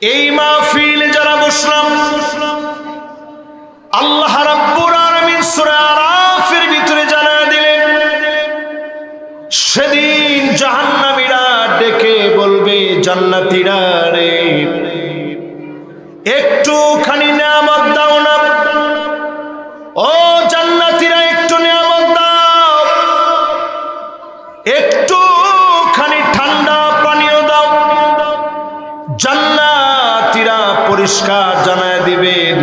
এই মাহফিলে যারা বসলাম, আল্লাহ রাব্বুল আলামিন সূরা আরাফের ভিতরে জানায় দিলেন, সেদিন জাহান্নামীরা ডেকে বলবে জান্নাতীরা রে, একটুখানি নিয়ামত দাও না, ও জান্নাতীরা একটু নিয়ামত দাও, একটুখানি ঠান্ডা পানীয় দাও। জান্নাতীরা পরিষ্কার জানায় দিবেন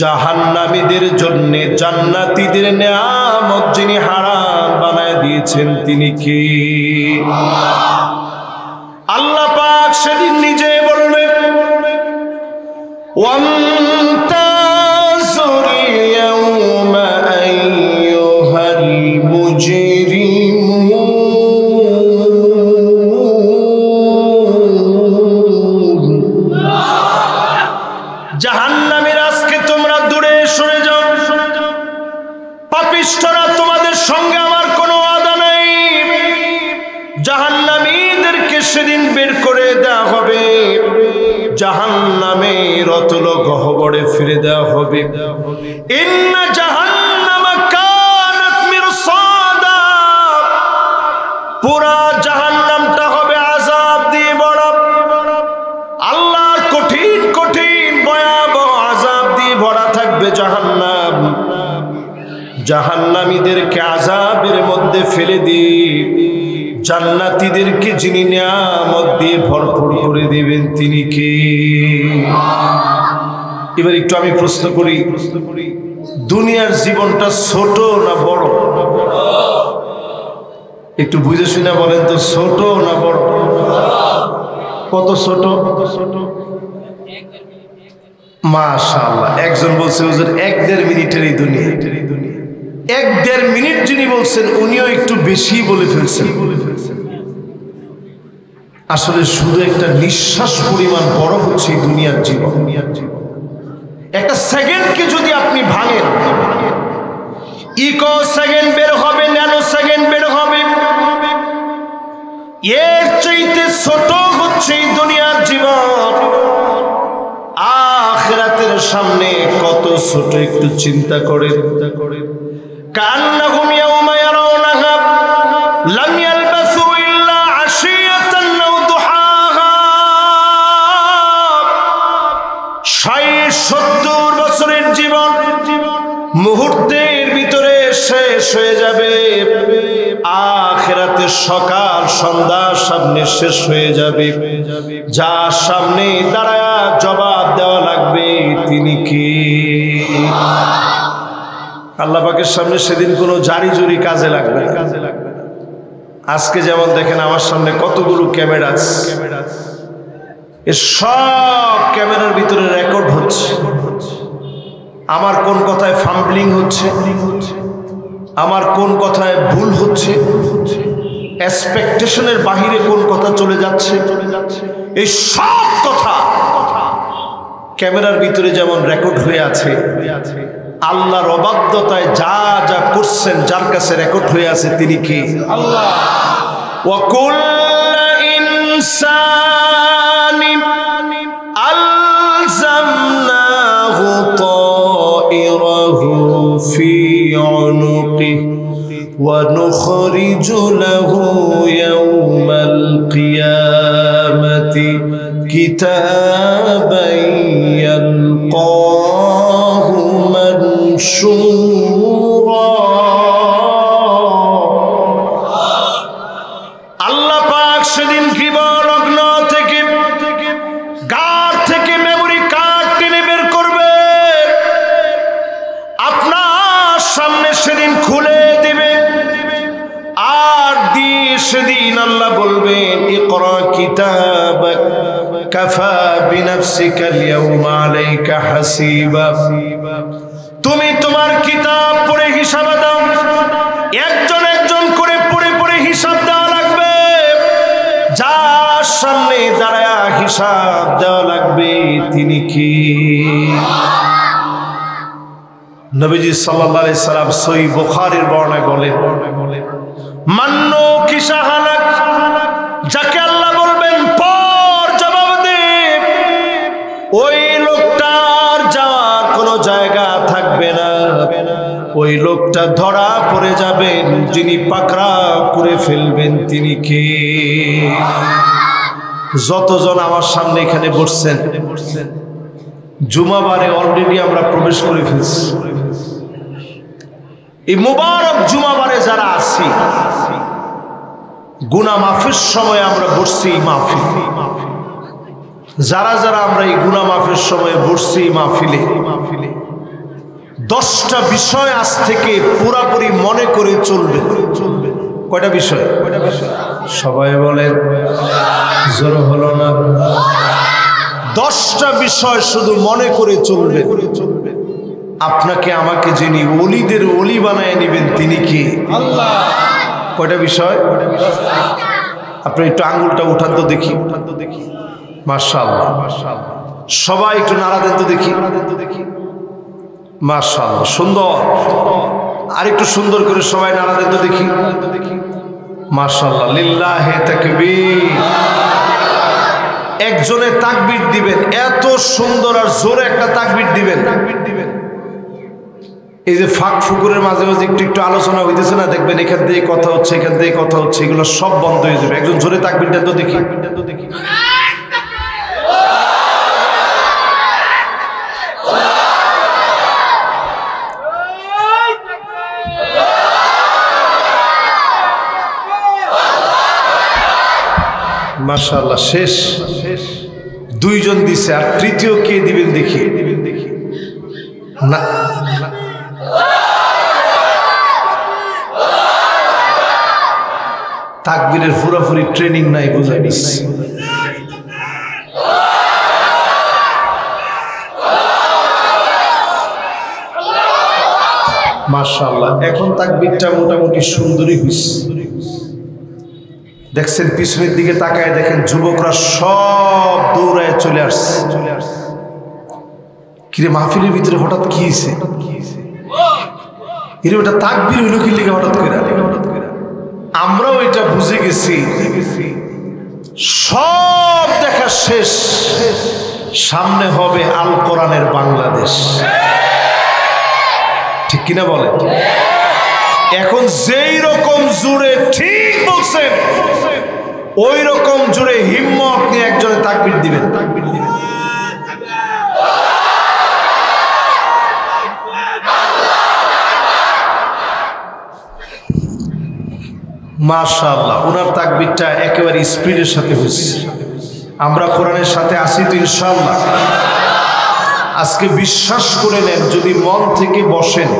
জাহান্নামীদের জন্য জান্নাতীদের নিয়ামত যিনি হারাম বানায় দিয়েছেন তিনি কে? আল্লাহ পাক সেদিন নিজে বলবেন, ওয়ামতাযুল ইয়াওমা আইয়ুহাল মুজরিমুন। জাহান্নামীর আজকে তোমরা দূরে সরে যাও, পাপিষ্ঠরা তোমাদের সঙ্গে আমার কোনো ওয়াদা নাই। জাহান্নামীদেরকে সেদিন বের করে দেওয়া হবে, জাহান্নামের অতল গহ্বরে ফিরে দেওয়া হবে। ইন্না জাহান্নামা কানাত মিরসাদা, পুরা জাহান্নামটা হবে আযাব দিয়ে ভরা। আল্লাহর কঠিন কঠিন ভয়াবহ আযাব দিয়ে ভরা থাকবে জাহান্নাম। জাহান্নামীদেরকে আযাবের মধ্যে ফেলে দিয়ে জান্নাতীদেরকে যিনি নিয়ামত দিয়ে ভরপুর করে দিবেন তিনি কে? এবার একটু আমি প্রশ্ন করি, দুনিয়ার জীবনটা ছোট না বড়? একটু বুঝে শুনে বলেন তো, ছোট না বড়? কত ছোট? মাশাআল্লাহ, একজন বলছে হুজুর 1-1.5 মিনিটের এই দুনিয়া। 1-1.5 মিনিট যিনি বলছেন উনিও একটু বেশি বলে ফেলছেন। আসলে শুধু একটা নিঃশ্বাস পরিমাণ বড় হচ্ছে এই দুনিয়ার জীবন। একটা সেকেন্ডকে যদি আপনি ভাঙেন, ইকো সেকেন্ড বের হবে, ন্যানো সেকেন্ড বের হবে, এর চাইতে ছোট হচ্ছে এই দুনিয়ার জীবন। আখিরাতের সামনে কত ছোট একটু চিন্তা করে। কান্নাহুম ইয়াওমা ইয়ারাউনাহা লাম ইয়ালবাসু ইল্লা আশিয়াতান আও দুহাহা। 60-70 বছরের জীবন মুহূর্তের ভিতরে শেষ হয়ে যাবে। আখিরাতের সকাল সন্ধ্যার সামনে শেষ হয়ে যাবে। যার সামনে দাঁড়ায়া জবাব দেওয়া লাগবে তিনি কি? আল্লাহ পাকের সামনে সেদিন কোনো জারি জুরি কাজে লাগবে না। আজকে যেমন দেখেন আমার সামনে কতগুলো ক্যামেরা আছে, এ সব ক্যামেরার ভিতরে রেকর্ড হচ্ছে। আমার কোন কথায় ফাম্বলিং হচ্ছে, আমার কোন কথায় ভুল হচ্ছে, এক্সপেকটেশনের বাহিরে কোন কথা চলে যাচ্ছে, এই সব কথা ক্যামেরার ভিতরে যেমন রেকর্ড হয়ে আছে, আল্লাহর অবাধ্যতায় যা যা করছেন যার কাছে রেকর্ড হয়ে আছে তিনি কি? আল্লাহ। ওয়া কুল্লু ইনসানিন আলজামনাহু তাইরাহু ফি উনুকিহি ওয়া নুখরিজু লাহু ইয়াওমাল কিয়ামাতি কিতাবান ইয়ালকাহু মানশুরা। আল্লাহ পাক সেদিন গৃহলগ্ন থেকে গার থেকে মেমোরি কার্ড টেনে বের করবে, আপনার সামনে সেদিন খুলে দিবে। আর দিয়ে সেদিন আল্লাহ বলবেন ইকরা কিতাবাক কাফা বিনাফসিকা আল-ইয়াওমা আলাইকা হাসিবা। তুমি তোমার কিতাব পড়ে হিসাব দাও। একজন একজন করে পড়ে পড়ে হিসাব দেওয়া লাগবে। যার সামনে দাঁড়ায়া হিসাব দেওয়া লাগবে তিনি কি? নবীজি সাল্লাল্লাহু আলাইহি সাল্লাম সহিহ বুখারীর বর্ণনায় বলেন, মান্নু কি শাহানাক, যাকে আল্লাহ বলবেন পর জবাব দে, ওই লোকটার যাওয়ার কোনো জায়গা থাকবে না। ওই লোকটা ধরা পড়ে যাবেন, যিনি পাকড়া করে ফেলবেন তিনি কে? যতজন আমার সামনে এখানে বসছেন, জুমাবারে অলরেডি আমরা প্রবেশ করে ফেলছি। এই মুবারক জুমাবারে যারা আছি, গুনাহ মাফের সময় আমরা বসছি মাহফিল। যারা যারা আমরা এই গুনাহ মাফের সময় বসছি মাহফিলে, 10টা বিষয় আজ থেকে পুরাপুরি মনে করে চলবে। কয়টা বিষয়? সবাই বলেন, জোর হলো না। 10টা বিষয় শুধু মনে করে চলবে। আপনাকে আমাকে যিনি ওলিদের ওলি বানায় নেবেন তিনি কি? আল্লাহ। কয়টা বিষয়? আপনি একটু আঙ্গুলটা উঠান তো দেখি। মাশাআল্লাহ, সবাই একটু নাড়া দেন তো দেখি। মাশাআল্লাহ, সুন্দর। আর একটু সুন্দর করে সবাই নাড়া দেন তো দেখি। মাশাআল্লাহ, লিল্লাহি তাকবীর। একজনে তাকবীর দিবেন, এত সুন্দর আর জোরে একটা তাকবীর দিবেন। এই যে ফাঁক ফুকুরের মাঝে মাঝে একটু একটু আলোচনা হইতেছে না, দেখবেন এখান থেকে কথা হচ্ছে, এখান থেকে কথা হচ্ছে, এগুলো সব বন্ধ হয়ে যাবে। একজন জোরে তাকবীর দেন তো দেখি। মাশাআল্লাহ, শেষ। দুইজন দিছে, আর তৃতীয় কে দিবেন দেখি না। তাকবীরের পুরোপুরি ট্রেনিং নাই, বুঝাই দিচ্ছি। মাশাআল্লাহ, এখন তাকবীরটা মোটামুটি সুন্দরই হইছে। দেখছেন পিছনের দিকে তাকায় দেখেন যুবকরা সব দৌড়ায় চলে আসছে। কিরে মাহফিলের ভিতরে হঠাৎ কি হয়েছে? এর ওটা তাকবীর হইল কি লেগে হঠাৎ করে? আমরাও এটা বুঝে গেছি। সব দেখা শেষ, সামনে হবে আল কোরআনের বাংলাদেশ। ঠিক কিনা বলে? এখন যেই রকম জুড়ে, ঠিক বলছেন, ওই রকম জুড়ে হিম্মত নিয়ে একজনে তাকবীর দিবেন। মাশাআল্লাহ, ওনার তাকবীরটা একেবারে স্পিডের সাথে হচ্ছে। আমরা কোরআনের সাথে আসি তো ইনশাআল্লাহ। আজকে বিশ্বাস করে নেন, যদি মন থেকে বসেন,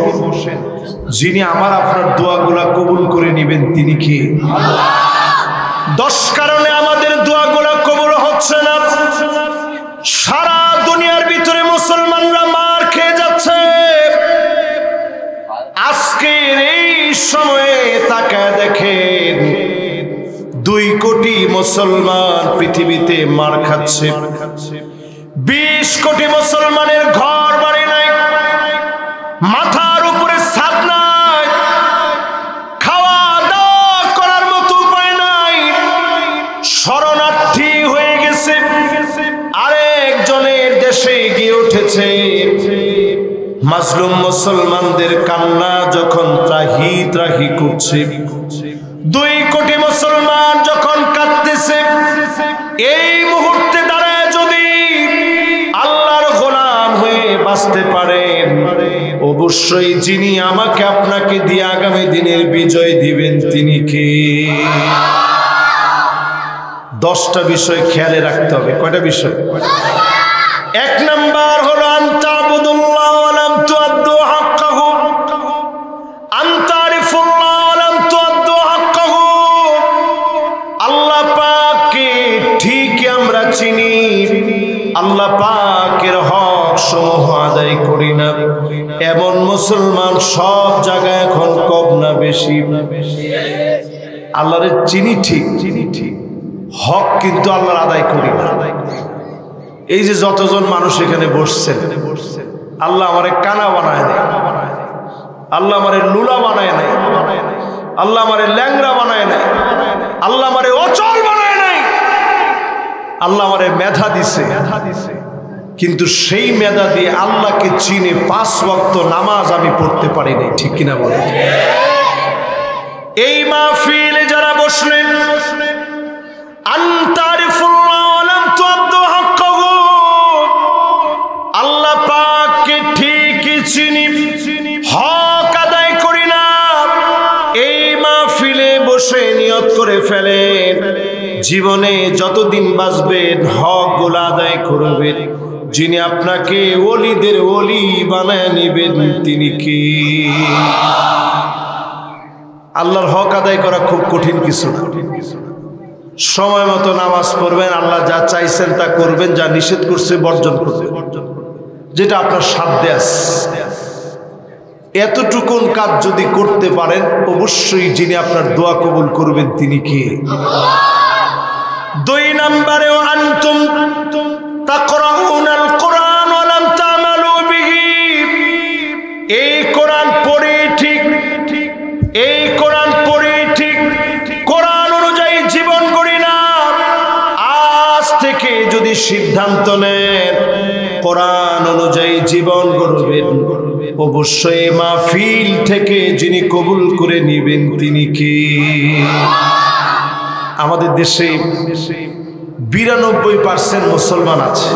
যিনি আমার আপনার দোয়াগুলা কবুল করে নেবেন তিনি কি? 10 কারণে আমাদের দোয়াগুলা কবুল হচ্ছে না। সারা দুনিয়ার ভিতরে মুসলমানরা মার খেয়ে যাচ্ছে। আজকের এই সময়ে তাকায় দেখেন, 2 কোটি মুসলমান পৃথিবীতে মার খাচ্ছে। 20 কোটি মুসলমানের ঘর বাড়ি নাই, মাথার উপরে ছাদ নাই, খাওয়া দাওয়া করার মতো উপায় নাই, শরণার্থী হয়ে গেছে। আরেকজনের দেশে গিয়ে উঠেছে। মাজলুম মুসলমানদের কান্না যখন ত্রাহি ত্রাহি করছে, 2 কোটি মুসলমান যখন কাঁদতেছে, এই মুহূর্তে দাঁড়ায় যদি আল্লাহর গোলাম হয়ে বাঁচতে পারেন, অবশ্যই যিনি আমাকে আপনাকে দিয়ে আগামী দিনের বিজয় দিবেন তিনি কে? 10টা বিষয় খেয়ালে রাখতে হবে। কয়টা বিষয়? 1 নাম্বার হলো আনতাবুদুল্লাহ ওয়া লাম তুআদ্দু হাক্কাহু, আনতারিফুল্লাহ ওয়া লাম তুআদ্দু হাক্কাহু। আল্লাহ পাককে ঠিক আমরা চিনি, আল্লাহ পাকের হক সমূহ আদায় করি না, এমন মুসলমান সব জায়গায় এখন কম না বেশি? আল্লাহরে চিনি ঠিক, হক কিন্তু আল্লাহর আদায় করি না। এই যে যতজন মানুষ এখানে বসছেন, আল্লাহ আমারে কানা বানায় নেয়, আল্লাহ আমারে লুলা বানায় নেয়, আল্লাহ আমারে ল্যাংরা বানায় নেয়, আল্লাহ আমারে অচল বানায় নেয়, আল্লাহ আমারে মেধা দিছে। কিন্তু সেই মেধা দিয়ে আল্লাহকে চিনে ৫ ওয়াক্ত নামাজ আমি পড়তে পারি নাই, ঠিক কিনা বলে? এই মাহফিলে যারা বসলেন, আল্লাহ পাককে ঠিকই চিনি, হক আদায় করি না। এই মাহফিলে বসে নিয়ত করে ফেলেন, জীবনে যতদিন বাঁচবেন হক গুলো আদায় করবেন। যিনি আপনাকে ওলিদের ওলি বানায় নিবেন তিনি কি? আল্লাহর হক আদায় করা খুব কঠিন কিছু না। সময় মতো নামাজ পড়বেন, আল্লাহ যা চাইছেন তা করবেন, যা নিষেধ করছে বর্জন করবেন, যেটা আপনার সাধ্যে আছে। এতটুকুন কাজ যদি করতে পারেন, অবশ্যই যিনি আপনার দোয়া কবুল করবেন তিনি কি? 2 নম্বরে আনতুম তাকরাউনাল কোরআন ওয়া লাম তা'মালু বিহি। এই কোরআন পড়ে ঠিক, এই কোরআন পড়ে ঠিক, কোরআন অনুযায়ী জীবন গড়ি না। আজ থেকে যদি সিদ্ধান্ত নেন কোরআন অনুযায়ী জীবন গড়বেন, অবশ্যই মাহফিল থেকে যিনি কবুল করে নেবেন তিনি কি? আমাদের দেশে 92% মুসলমান আছে,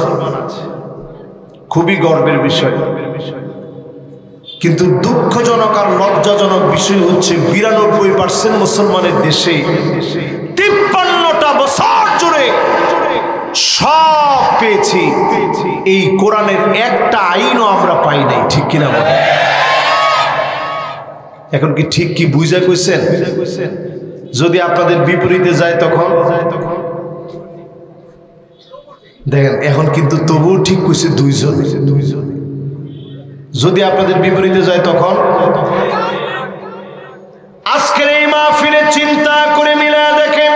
খুবই গর্বের বিষয়। কিন্তু দুঃখজনক আর লজ্জাজনক বিষয় হচ্ছে 92% মুসলমানের দেশে 53টা বছর জুড়ে সব পেয়েছি, এই কোরআনের একটা আইনও আমরা পাই নাই, ঠিক কিনা বলে? এখন কি ঠিক কি বুঝা কইছেন? যদি আপনাদের বিপরীতে যায় তখন দেখেন, এখন কিন্তু তবুও ঠিক কইছে 2 জন। যদি আপনাদের বিপরীতে যায় তখন আজকের এই মাহফিলে চিন্তা করে মিলায়া দেখেন,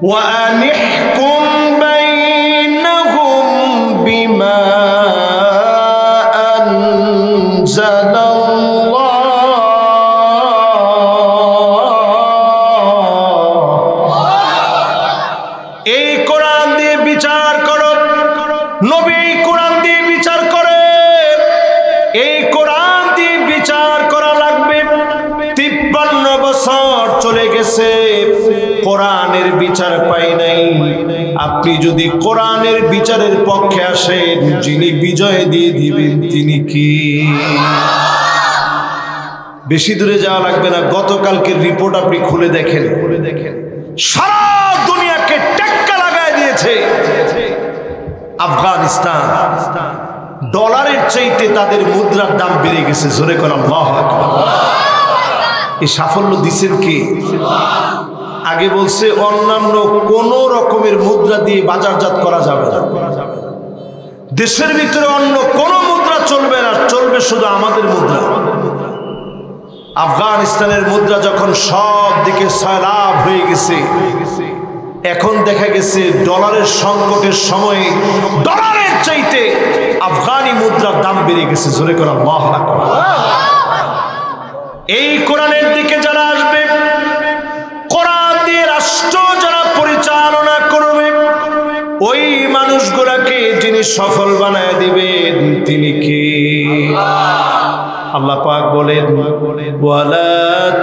ওয়া আনিহকুম বাইনাহুম বিমা আনজালাল্লাহ। এই কোরআন দিয়ে বিচার করো, নবী কোরআন দিয়ে বিচার করে, এই কোরআন দিয়ে বিচার করা লাগবে। 53 বছর চলে গেছে, কোরআনের বিচার পাই নাই। আপনি যদি কোরআনের বিচারের পক্ষে আসেন, যিনি বিজয় দিয়ে দিবেন তিনি কি? বেশি দূরে যাওয়া লাগবে না, গতকালকের রিপোর্ট আপনি খুলে দেখেন, সারা দুনিয়াকে টেক্কা লাগায় দিয়েছে আফগানিস্তান। ডলারের চাইতে তাদের মুদ্রার দাম বেড়ে গেছে। জোরে করে আল্লাহু আকবার। এই সাফল্য দিচ্ছেন কি? আগে বলছে অন্যান্য কোন রকমের মুদ্রা দিয়ে বাজারজাত করা যাবে না, দেশের ভিতরে অন্য কোন মুদ্রা চলবে না, চলবে শুধু আমাদের মুদ্রা। আফগানিস্তানের মুদ্রা যখন সব দিকে সয়লাভ হয়ে গেছে, এখন দেখা গেছে ডলারের সংকটের সময়ে ডলারের চাইতে আফগানি মুদ্রার দাম বেড়ে গেছে। জোরে করে আল্লাহু আকবার। এই কোরআনের দিকে যারা আসবে, কোরআন দিয়ে রাষ্ট্র যারা পরিচালনা করবে, ওই মানুষগুলাকে যিনি সফল বানায় দিবেন তিনি কি? আল্লাহ পাক বলেন, ওয়ালা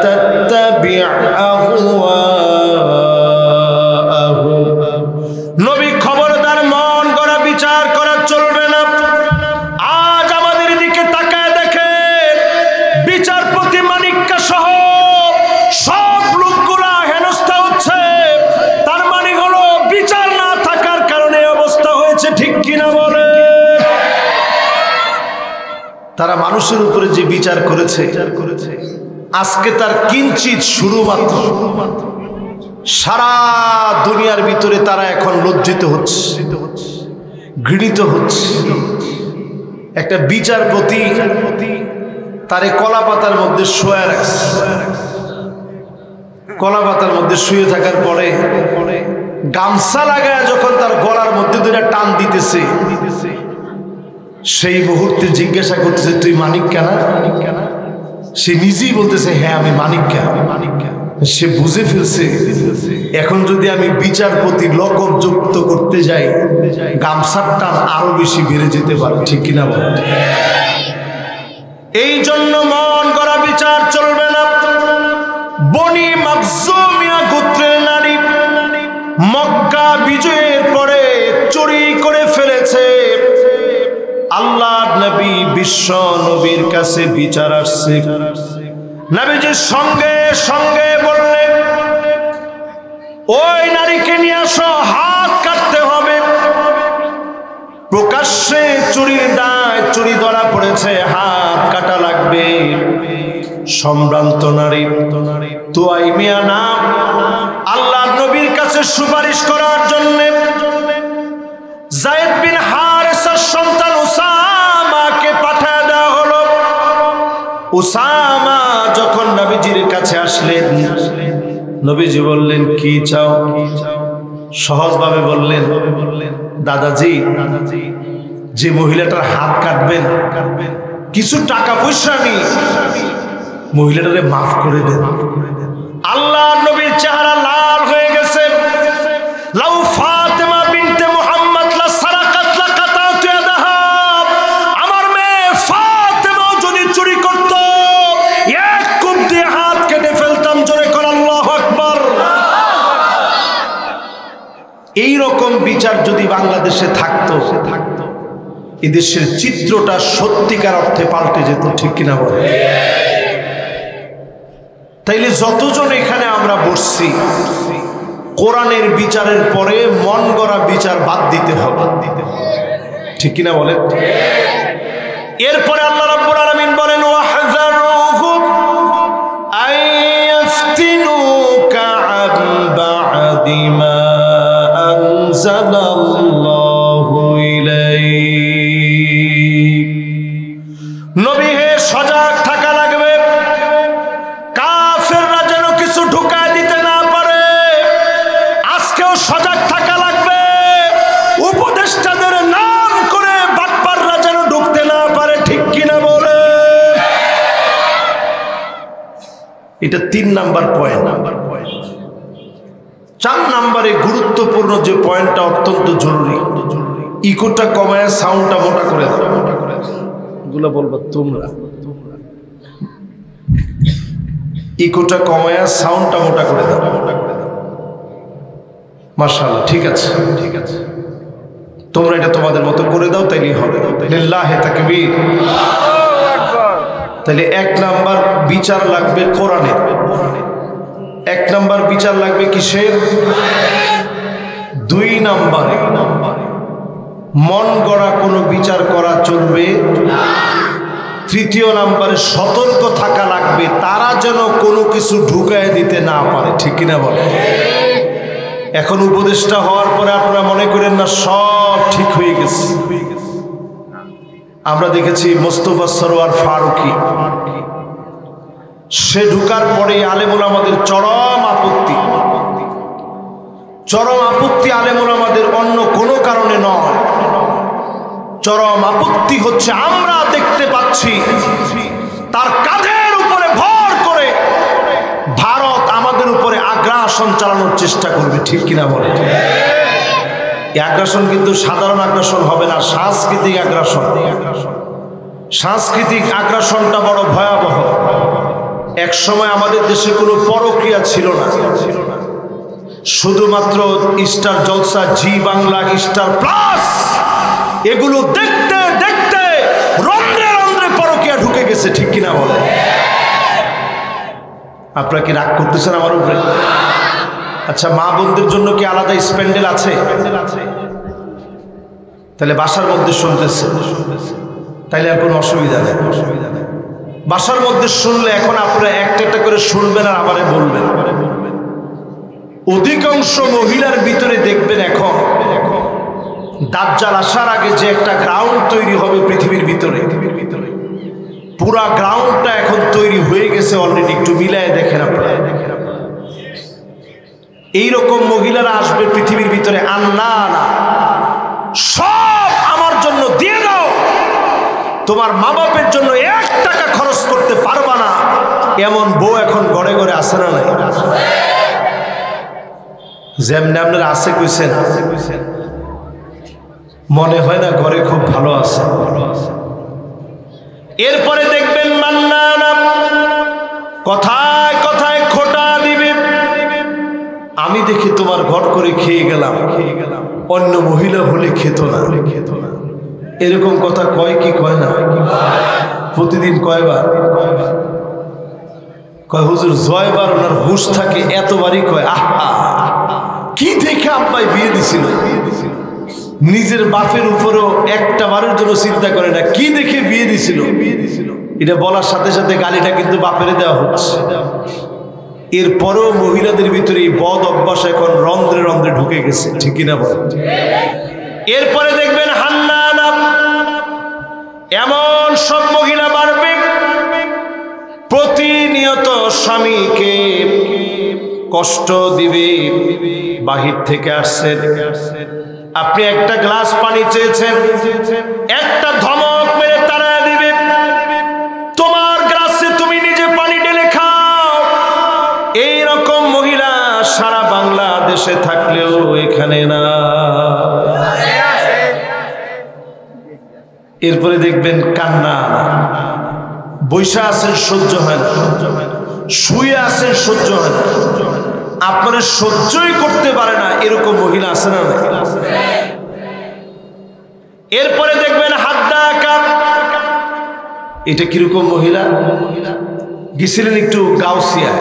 তাত্তাবি' আহওয়াআহুম। নবী খবরদার, মন গড়া বিচার করা চলবে না। আজ আমাদের দিকে তাকায় দেখেন, বিচারপতি মানিক্কা সহ সব লোকগুলা হেনস্থা হচ্ছে। তার মানে হলো বিচার না থাকার কারণে অবস্থা হয়েছে, ঠিক কিনা বলে? তারা মানুষের উপরে যে বিচার করেছে, আজকে তার কিঞ্চিত শুরু মাত্র। সারা দুনিয়ার ভিতরে তারা এখন লজ্জিত হচ্ছে, ঘৃণিত হচ্ছে। একটা বিচারপতি তারে কলা পাতার মধ্যে শুয়ে রাখছে। কলা পাতার মধ্যে শুয়ে থাকার পরে গামছা লাগায় যখন তার গলার মধ্যে দুইটা টান দিতেছে, সেই মুহূর্তে জিজ্ঞাসা করতেছে, তুই মানিক কেন? সে নিজেই বলতেছে, হ্যাঁ আমি মানিক। সে বুঝে ফেলছে এখন যদি আমি বিচারপতি লকব যুক্ত করতে যাই, গামছার টান আরো বেশি বেড়ে যেতে পারে, ঠিক কিনা বলেন? এই জন্য মন গড়া বিচার চলবে না। বনি মাখজুমিয়া গোত্রের নারী মক্কা বিজয়ের পরে চুরি করে ফেলেছে। আল্লাহর নবী বিশ্ব নবীর কাছে বিচার আসছে। নবীজির সঙ্গে সঙ্গে বললেন, ওই নারীকে নিয়ে আসো, হাত কাটতে হবে। প্রকাশ্যে চুরির দায়, চুরি ধরা পড়েছে, হাত কাটা লাগবে। সম্ভ্রান্ত নারী তুয়াইমিয়া নাম আল্লাহর নবীর কাছে সুপারিশ করার জন্য যায়েদ বিন হারেসার সন্তান উসামাকে পাঠিয়ে দেওয়া হলো। উসামা যখন নবীজির কাছে আসলেন, নবীজি বললেন, কি চাও? সহজভাবে বললেন, দাদাজি, যে মহিলাটার হাত কাটবেন কিছু টাকা পয়সা নি, মহিলাটারে মাফ করে দেন। আল্লাহর নবীর চেহারা লাল হয়ে গেছে। লাউ ফাতেমা বিনতে মুহাম্মদ লা সারাকাত লা কাতাতু ইয়াদাহা, আমার মেয়ে ফাতেমা যদি চুরি করত, এক কোপ দিয়ে হাত কেটে ফেলতাম। জোরে কর আল্লাহু আকবার। এই রকম বিচার যদি বাংলাদেশে থাকতো, এদেশের চিত্রটা সত্যিকার অর্থে পাল্টে যেত, ঠিক কিনা বলে? তাইলে যতজন এখানে আমরা বসছি, কোরআনের বিচারের পরে মন গড়া বিচার বাদ দিতে হবে, ঠিক কিনা বলেন? এরপরে আল্লাহ রাব্বুল আলামিন বলেন, ওয়াহযারুহুম আইয়াফতিনুকা আন বা'দি মা আনজালাল্লাহু ইলাইক। নবী হে, সজাগ থাকা লাগবে, কাফেররা যেন কিছু ঢুকায় দিতে না পারে। আজকেও সজাগ থাকা লাগবে, উপদেষ্টাদের নাম করে বাটপাররা যেন ঢুকতে না পারে, ঠিক কিনা বলে? এটা 3 নাম্বার পয়েন্ট। 4 নাম্বারে গুরুত্বপূর্ণ যে পয়েন্টটা অত্যন্ত জরুরি, ইকোটা কমায় সাউন্ডটা মোটা করে দাও। এগুলো বলবো তোমরা, ইকোটা কমায় সাউন্ডটা মোটা করে দাও। মাশাআল্লাহ, ঠিক আছে, ঠিক আছে, তোমরা এটা তোমাদের মতো করে দাও, তাইলেই হবে। লিল্লাহি তাকবীর। তাহলে 1 নাম্বার বিচার লাগবে কোরআনের। 1 নাম্বার বিচার লাগবে কিসের? 2 নাম্বারে মন গড়া কোনো বিচার করা চলবে না। 3 নাম্বারে সতর্ক থাকা লাগবে, তারা যেন কোনো কিছু ঢুকায় দিতে না পারে, ঠিক কিনা বলে? এখন উপদেষ্টা হওয়ার পরে আপনারা মনে করেন না সব ঠিক হয়ে গেছে। আমরা দেখেছি মোস্তফা সরোয়ার ফারুকী, সে ঢুকার পরে আলেম ওলামাদের চরম আপত্তি। চরম আপত্তি আলেম ওলামাদের অন্য কোনো কারণে নয়, চরম আপত্তি হচ্ছে আমরা দেখতে পাচ্ছি তার কাঁধের উপরে ভর করে ভারত আমাদের উপরে আগ্রাসন চালানোর চেষ্টা করবে, ঠিক কিনা বলে? এই আগ্রাসন কিন্তু সাধারণ আগ্রাসন হবে না, সাংস্কৃতিক আগ্রাসন। সাংস্কৃতিক আগ্রাসনটা বড় ভয়াবহ। এক সময় আমাদের দেশে কোনো পরক্রিয়া ছিল না, শুধুমাত্র স্টার জলসা, জি বাংলা, স্টার প্লাস, এগুলো দেখতে দেখতে রন্ধ্রে রন্ধ্রে পরক্রিয়া ঢুকে গেছে, ঠিক কিনা বলে? আপনারা কি রাগ করতেছেন আমার উপরে? আচ্ছা, মা বোনদের জন্য কি আলাদা স্প্যান্ডেল আছে? তাহলে বাসার মধ্যে শুনতেছে, তাইলে আর কোনো অসুবিধা নেই। বাসার মধ্যে শুনলে এখন আপনারা একটা একটা করে শুনবেন আর আবার বলবেন। অধিকাংশ মহিলার ভিতরে দেখবেন এখন দাজ্জাল আসার আগে যে একটা গ্রাউন্ড তৈরি হবে পৃথিবীর ভিতরে, পুরা গ্রাউন্ডটা এখন তৈরি হয়ে গেছে অলরেডি। একটু মিলায় দেখেন আপনারা, এইরকম মহিলারা আসবে পৃথিবীর ভিতরে। আন্না না, সব আমার জন্য দিয়ে দাও, তোমার মা বাপের জন্য 1 টাকা খরচ করতে পারবা না, এমন বউ এখন ঘরে ঘরে আসে না নাই? যেমনি আপনারা আছে কইছেন, মনে হয় না ঘরে খুব ভালো আছে। এরপরে দেখবেন মান্নান কথায় কথায় খোঁটা দিবে, আমি দেখি তোমার ঘট করে খেয়ে গেলাম, অন্য মহিলা হলে খেত না। এরকম কথা কয় কি কয় না? প্রতিদিন কয়বার কয়? হুজুর জয়বার ওনার হুশ থাকে, এতবারই কয়। আহা, কি দেখে আব্বাই বিয়ে দিছিল, নিজের বাপের উপরও একটা বারের জন্য চিন্তা করে না কি দেখে বিয়ে দিছিল। এটা বলার সাথে সাথে গালিটা কিন্তু বাপের দেওয়া হচ্ছে। এরপরেও মহিলাদের ভিতরে এই বদ অভ্যাস এখন রন্ধ্রে রন্ধ্রে ঢুকে গেছে, ঠিক কিনা বলেন? এরপরে দেখবেন হান্নান, এমন সব মহিলা বাড়বে প্রতিনিয়ত স্বামীকে কষ্ট দিবে। বাহির থেকে আসছেন, আপনি একটা গ্লাস পানি চেয়েছেন, একটা ধমক মেরে তাড়া দিবে, তোমার গ্লাসে তুমি নিজে পানি ঢেলে খাও। এইরকম মহিলা সারা বাংলাদেশে থাকলেও এখানে না। এরপরে দেখবেন কান্না, বৈশা আছেন সহ্য হয় না, শুয়ে আছেন সহ্য হয় না, আপনারা সহ্যই করতে পারে না, এরকম মহিলা আছে না? এরপরে দেখবেন হাদ্দাকা, এটা কিরকম মহিলা? গেছিলেন একটু গাউসিয়া,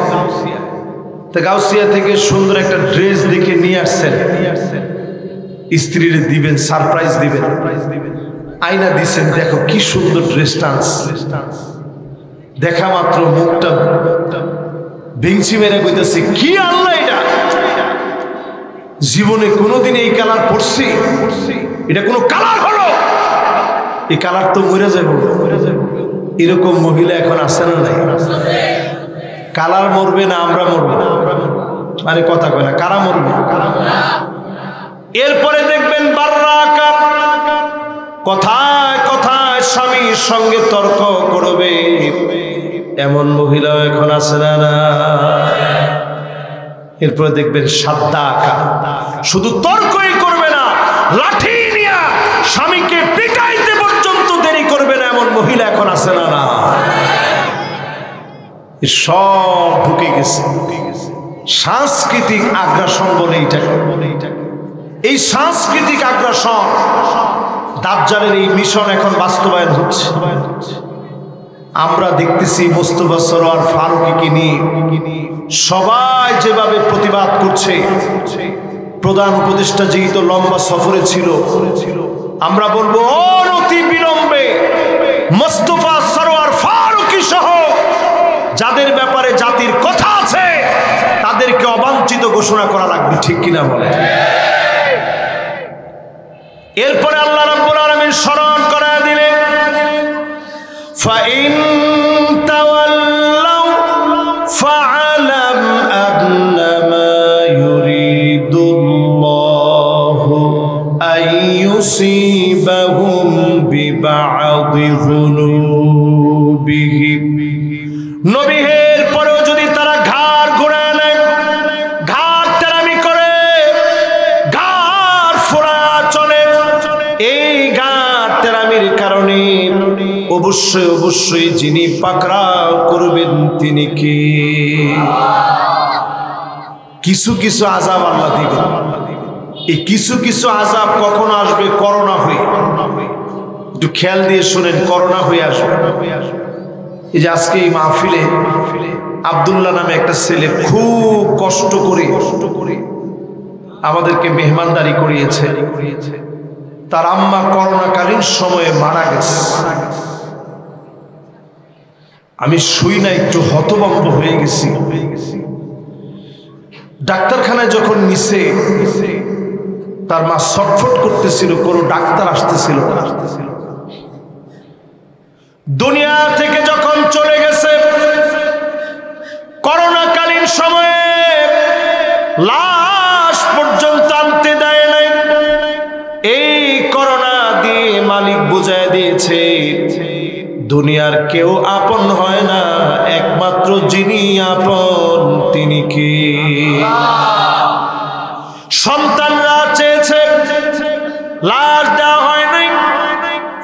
তা গাউসিয়া থেকে সুন্দর একটা ড্রেস দেখে নিয়ে আসছেন, স্ত্রীর দিবেন, সারপ্রাইজ দিবেন, আয়না দিচ্ছেন, দেখো কি সুন্দর ড্রেসটা আনছে। দেখা মাত্র মুখটা বেঞ্চি মেরে কইতেছে, কি আল্লাহ এটা, জীবনে কোনোদিন এই কালার পরছি? এটা কোনো কালার হলো? এই কালার তো মরে যাবে। এরকম মহিলা এখন আছে না নাই? কালার মরবে না আমরা মরবো? আরে কথা কয় না, কারা মরবে? এরপরে দেখবেন বাররাকা, কথায় কথায় স্বামীর সঙ্গে তর্ক করবে, এমন মহিলা এখন আছে না? এরপরে দেখবেন সাদ্দাকা, শুধু তর্কই করবে না, লাঠি নিয়ে স্বামীকে পিটাইতে পর্যন্ত দেরি করবে না, এমন মহিলা এখন আছে না? সব ঢুকে গেছে সাংস্কৃতিক আগ্রাসন বলে এইটাকে। এই সাংস্কৃতিক আগ্রাসন, দাজ্জালের এই মিশন এখন বাস্তবায়ন হচ্ছে। আমরা দেখতেছি মোস্তফা সরোয়ার ফারুকীকে নিয়ে সবাই যেভাবে প্রতিবাদ করছে। প্রধান উপদেষ্টা যেহেতু লম্বা সফরে ছিল, আমরা বলবো অনতি বিলম্বে মোস্তফা সরোয়ার ফারুকী সহ যাদের ব্যাপারে জাতির কথা আছে তাদেরকে অবাঞ্ছিত ঘোষণা করা লাগবে, ঠিক কিনা বলে? এরপরে আল্লাহ রাব্বুল আলামিন স্মরণ করায় দিলেন, ফাইন তাওয়াল্লাউ ফাআলাম আন্নামা ইউরিদুল্লাহু আইয়ুসিবাহুম বিবা'দি যুনুবিহিম। নবীর পরেও যদি তারা ঘাড় ঘুরায় নেয়, ঘাড় তেরামি করে, ঘাড় ফোড়া চলে, এই ঘাড় তেরামির কারণে অবশ্যই অবশ্যই যিনি পাকড়াও করবেন তিনি কে? কিছু কিছু আযাব আল্লাহ দিবেন। এই কিছু কিছু আযাব কখন আসবে? করোনা হয়ে। একটু খেয়াল দিয়ে শুনেন, করোনা হয়ে আসবে। এই যে আজকে এই মাহফিলে আব্দুল্লাহ নামে একটা ছেলে খুব কষ্ট করে আমাদেরকে মেহমানদারি করিয়েছে। তার আম্মা করোনাকালীন সময়ে মারা গেছে। আমি শুই না, একটু হতভম্ব হয়ে গেছি। ডাক্তারখানায় যখন নিছে, তার মা ছটফট করতেছিল, কোনো ডাক্তার আসতেছিল না। দুনিয়া থেকে যখন চলে গেছে, করোনাকালীন সময়ে লাশ পর্যন্ত আনতে দেয় নাই। এই করোনা দিয়ে মালিক বুঝায় দিয়েছে দুনিয়ার কেউ আপন হয় না, একমাত্র যিনি আপন তিনি কে? সন্তানরা চেয়েছে, লাশ দেওয়া হয় নাই।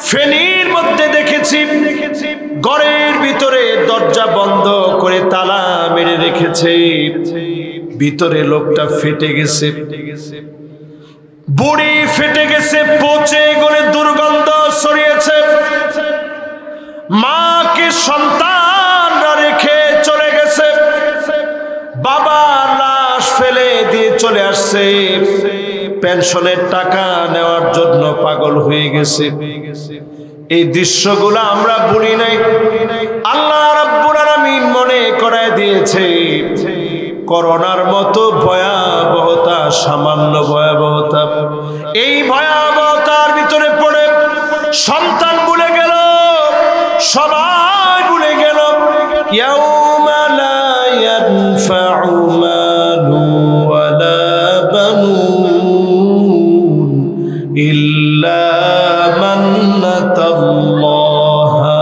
ফেনীর মধ্যে দেখেছি ঘরের ভিতরে দরজা বন্ধ করে তালা মেরে রেখেছে, ভিতরে লোকটা ফেটে গেছে, বুড়ি ফেটে গেছে, পচে গলে দুর্গন্ধ ছড়িয়েছে। মাকে সন্তানরা রেখে চলে গেছে, বাবা লাশ ফেলে দিয়ে চলে আসছে, পেনশনের টাকা নেওয়ার জন্য পাগল হয়ে গেছে। এই দৃশ্যগুলো আমরা ভুলি নাই। আল্লাহ রাব্বুল আলামিন মনে করায় দিয়েছে করোনার মতো ভয়াবহতা সামান্য ভয়াবহতা। এই ভয়াবহতার ভিতরে পড়ে সন্তান ভুলে গেল, সবাই ভুলে গেল। ইয়াউমা লা ইয়ানফাউ মালু ওয়ালা বানুন ইল্লা মান আতাল্লাহা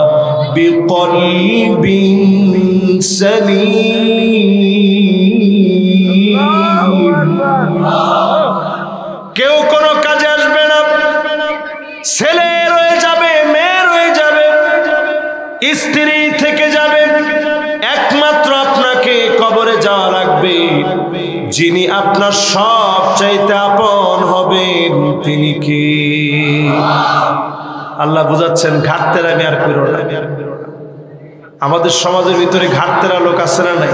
বিকলবিন সালিম। কেউ কোনো কাজে আসবে না, ছেলে রয়ে যাবে, মেয়ে রয়ে যাবে, স্ত্রী থেকে যাবে, একমাত্র আপনাকে কবরে যাওয়া লাগবে। যিনি আপনার সব চাইতে আপন হবেন তিনি কি? আল্লাহ বুঝাচ্ছেন ঘাটতেরামি আর করো না। আমাদের সমাজের ভিতরে ঘাটতেরা লোক আছে না নাই?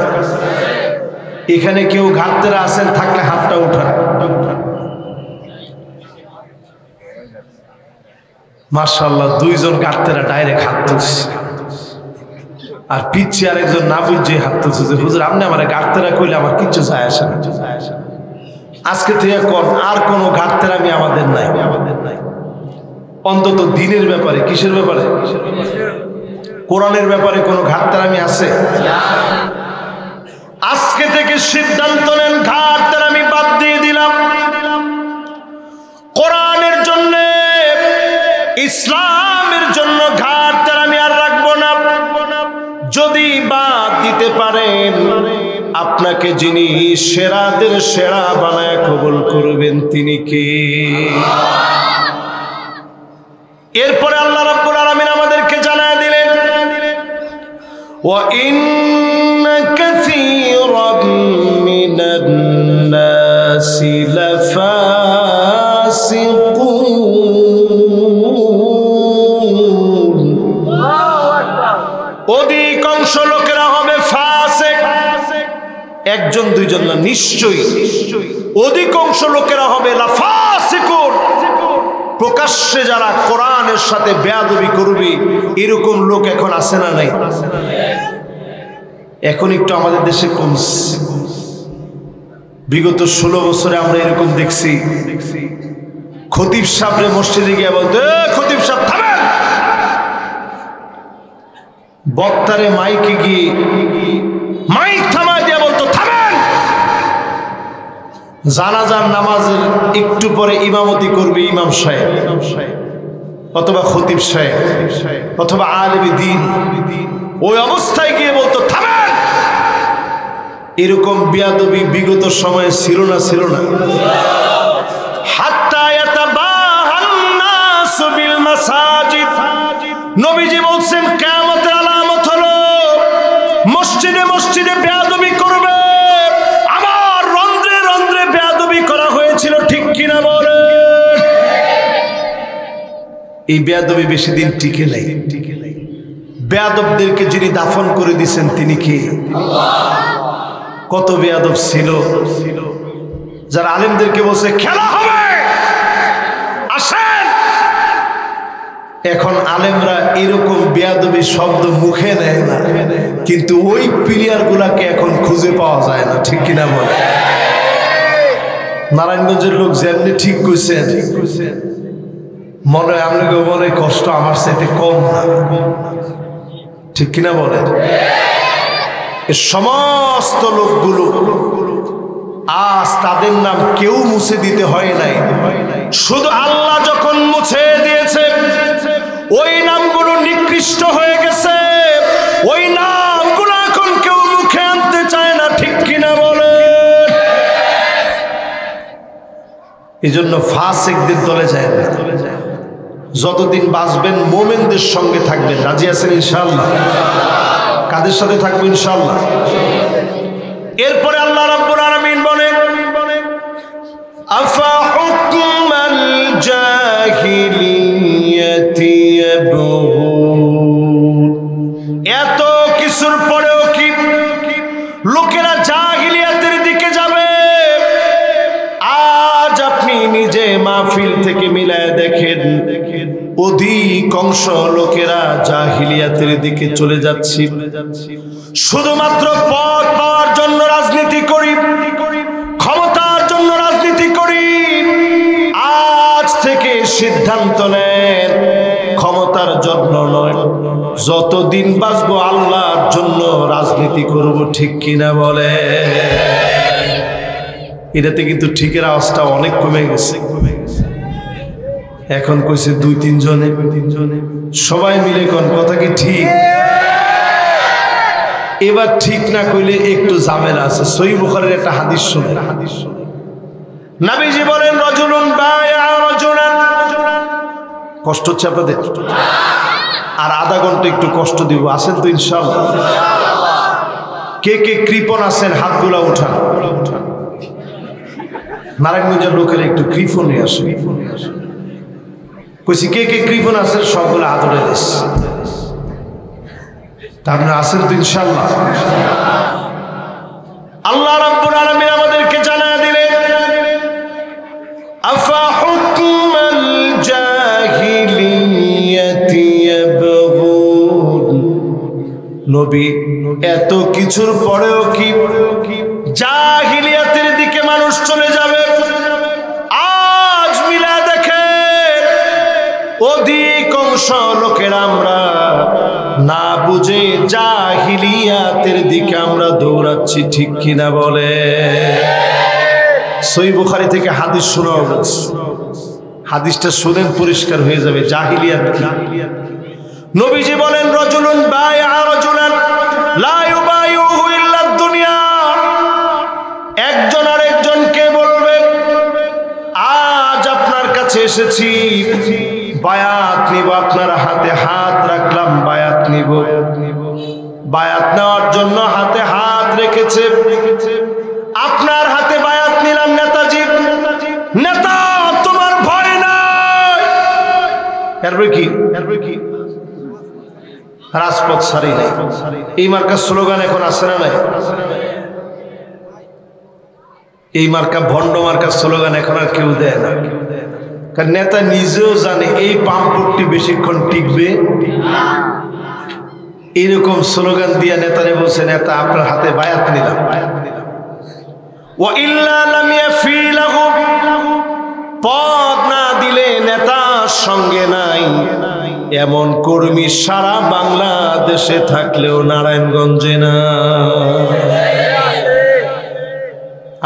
এখানে কেউ ঘাটতেরা আছেন? থাকলে হাতটা উঠান। মাশাআল্লাহ, দুইজন ঘাটতেরা ডাইরেক্ট হাত তুলছে, আর পিছিয়ে আরেকজন না বুঝে হাত তুলছে যে হুজুর আপনি আমার ঘাটতেরা কইলে আমার কিচ্ছু যায় আসে না। আজকে থেকে আর কোনো ঘাটতেরামি আমাদের নাই, অন্তত দিনের ব্যাপারে। কিসের ব্যাপারে? কোরআনের ব্যাপারে কোনো ঘাটতেরামি আছে? আজকে থেকে সিদ্ধান্ত নেন ঘাটতেরামি বাদ দিয়ে দিলাম, কোরআনের জন্য, ইসলামের জন্য ঘাটতেরামি আর রাখবো না। যদি বাদ দিতে পারেন, আপনাকে যিনি সেরাদের সেরা বানায় কবুল করবেন তিনি কে? এরপরে আল্লাহ রাব্বুল আলামিন আমাদেরকে জানায় দিলেন ওয়া ইন্না কাসীরাম মিনান নাসি লাফাসিকুন। অধিকাংশ লোকেরা হবে ফাসিক। একজন দুইজন না, নিশ্চয়ই অধিকাংশ লোকেরা হবে লাফাসিকুন। প্রকাশ্যে যারা কোরআনের সাথে বেয়াদবি করবে, এরকম লোক এখন আছে না নাই? এখন একটু আমাদের দেশে কমছে। বিগত 16 বছরে আমরা এরকম দেখছি, খতিব সাহেবরে মসজিদে গিয়ে বলতে, খতিব সাহেব থামেন, বক্তারে মাইকে গিয়ে মাইক থামায় দিয়ে বলতো থামেন। জানাজার নামাজের একটু পরে ইমামতি করবে ইমাম সাহেব অথবা খতিব সাহেব অথবা আলেম দ্বীন, ওই অবস্থায় গিয়ে বলতো থামেন। এরকম বিয়াদবি বিগত সময়ে ছিল না? ছিল না? হাত্তা ইয়াতাবাহান নাসু বিল মাসাজিদ। নবীজি বলছেন কিয়ামতের আলামত হলো মসজিদে মসজিদে বেয়াদবি করবে। আমার রন্ধ্রে রন্ধ্রে বেয়াদবি করা হয়েছিল, ঠিক কিনা বলেন? এই বেয়াদবি বেশি দিন টিকে নাই। বেয়াদবদেরকে যিনি দাফন করে দিয়েছেন তিনি কি? কত বেয়াদব ছিল, যারা আলেমদেরকে বলছে খেলা হবে আসেন। এখন আলেমরা এরকম বেয়াদবি শব্দ মুখে নেয় না, কিন্তু ওই প্লেয়ার গুলাকে এখন খুঁজে পাওয়া যায় না, ঠিক কিনা বলে? নারায়ণগঞ্জের লোক যেমনি ঠিক কইছেন, মনে হয় আপনাকে মনে কষ্ট আমার সাথে কম না, ঠিক কিনা বলেন? এই সমস্ত লোকগুলো আজ তাদের নাম কেউ মুছে দিতে হয় নাই, শুধু আল্লাহ যখন মুছে দিয়েছে ওই নামগুলো নিকৃষ্ট হয়ে গেছে। ওই নামগুলো এখন কেউ মুখে আনতে চায় না, ঠিক কিনা বলে? এই জন্য ফাসিকদের দলে যায় না। যতদিন বাঁচবেন মোমেনদের সঙ্গে থাকবেন। রাজি আছেন ইনশাআল্লাহ? কাদের সাথে থাকবেন ইনশাআল্লাহ? এরপরে আল্লাহ রাব্বুল আলামিন বলেন, আফা হুকমাল জাহিলিয়াতি ইয়াবগুন। এত কিছুর পরেও কি লোকেরা জাহিলিয়াতের দিকে যাবে? আজ আপনি নিজে মাহফিল থেকে মিলায় দেখেন, অধিকাংশ লোকেরা জাহিলিয়াতের দিকে চলে যাচ্ছে। শুধুমাত্র পদ পাওয়ার জন্য রাজনীতি করি, ক্ষমতার জন্য রাজনীতি করি। আজ থেকে সিদ্ধান্ত নেন ক্ষমতার জন্য নয়, যতদিন বাঁচবো আল্লাহর জন্য রাজনীতি করব। ঠিক কিনা বলে? এটাতে কিন্তু ঠিকের আওয়াজটা অনেক কমে গেছে। এখন কইছে 2-3 জনে, সবাই মিলে কোন কথা কি ঠিক? এবার ঠিক না কইলে একটু ঝামেলা আছে। সহিহ বুখারীর একটা হাদিস শুনেন। নবীজি বলেন, রাজুলুন বায়া রাজুলান। কষ্ট হচ্ছে আপনাদের? আর আধা ঘন্টা একটু কষ্ট দিব। আছেন তো ইনশাআল্লাহ? কে কে কৃপণ আছেন হাতগুলা উঠান। নারায়ণগঞ্জের লোকের একটু কৃপণ নিয়ে আসে। কইছি কে কে কৃপণ আছেন সবগুলো হাত উঠে দিস। তা আপনারা আছেন তো ইনশাআল্লাহ? আল্লাহ রাব্বুল আলামিন আমাদেরকে জানায় দিলেন, আফা হুকমাল জাহিলিয়াতি ইয়াবগুন। নবী, এত কিছুর পরেও কি জাহিলিয়াতের দিকে মানুষ চলে যাবে? আজ মিলা দেখে অধিকাংশ লোকেরা আমরা না বুঝে জাহিলিয়াতের দিকে আমরা দৌড়াচ্ছি। ঠিক কিনা বলে? সহিহ বুখারী থেকে হাদিস শোনা হচ্ছে, হাদিসটা শুনেন পরিষ্কার হয়ে যাবে জাহিলিয়াত কি। নবীজি বলেন, রাজুলুন বায়া রাজুলান লা ইউবাইউহু ইল্লা দুনিয়া। একজন আরেকজনকে বলবে, আজ আপনার কাছে এসেছি, বায়াত নিব, আপনার হাতে হাত রাখলাম, বায়াত নিব। বায়াত নেওয়ার জন্য হাতে হাত রেখেছে, আপনার হাতে বায়াত নিলাম নেতাজি। নেতা, তোমার ভয় নাই। এরপরে কি? রাজপথ ছাড়ি নাই। এই মার্কার স্লোগান এখন আছে না নাই? এই মার্কা ভণ্ড মার্কার স্লোগান এখন আর কেউ দেয় না। কারণ নেতা নিজেও জানে এই পাম্পটি বেশিক্ষণ টিকবে। এইরকম স্লোগান দিয়া নেতারে বলছে, নেতা আপনার হাতে বায়াত নিলাম। পদ না দিলে নেতার সঙ্গে নাই এমন কর্মী সারা বাংলাদেশে থাকলেও নারায়ণগঞ্জে না।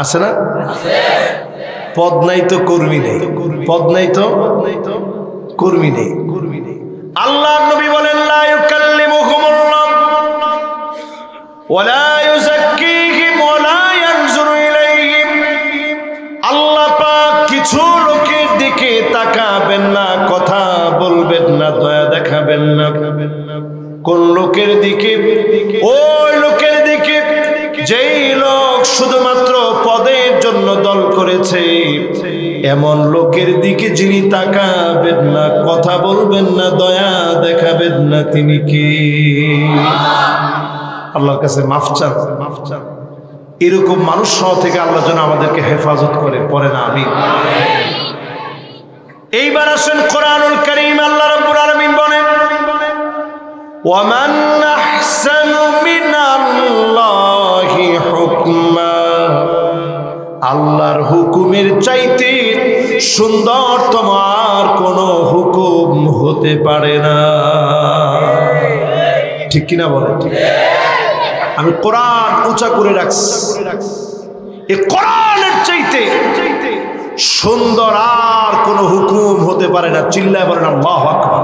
আছে না? পদ নাই তো কর্মী নেই, পদ নাই তো কর্মী নেই। আল্লাহর নবী বলেন, লা ইউকাল্লিমুহুমুল্লাহ ওয়া লা ইউযাক্কিহিম ওয়া লা ইয়ানজুরু ইলাইহিম। আল্লাহ পাক কিছু লোকের দিকে তাকাবেন না, কথা বলবেন না, দয়া দেখাবেন না। কোন লোকের দিকে? ওই লোকের দিকে যেই লোক শুধুমাত্র পদের জন্য দল করেছে, এমন লোকের দিকে যিনি তাকাবেন না, কথা বলবেন না, দয়া দেখাবেন না, তিনি কি? আল্লাহর কাছে মাফ চান। এরকম মানুষ সহ থেকে আল্লাহ যেন আমাদেরকে হেফাজত করে। পড়ে না আমিন। এইবার আসেন কোরআনুল কারীম। আল্লাহ রাব্বুল আলামিন বলেন, ওয়ামান আহসানু মিনাল্লাহি হুকমা। আল্লাহর হুকুমের চাইতে সুন্দরতম আর কোন হুকুম হতে পারে না। ঠিক কিনা বলেন? আমি কোরআন উঁচা করে রাখছি, এই কোরআনের চাইতে সুন্দর আর কোন হুকুম হতে পারে না। চিল্লায় বলেন আল্লাহু আকবার।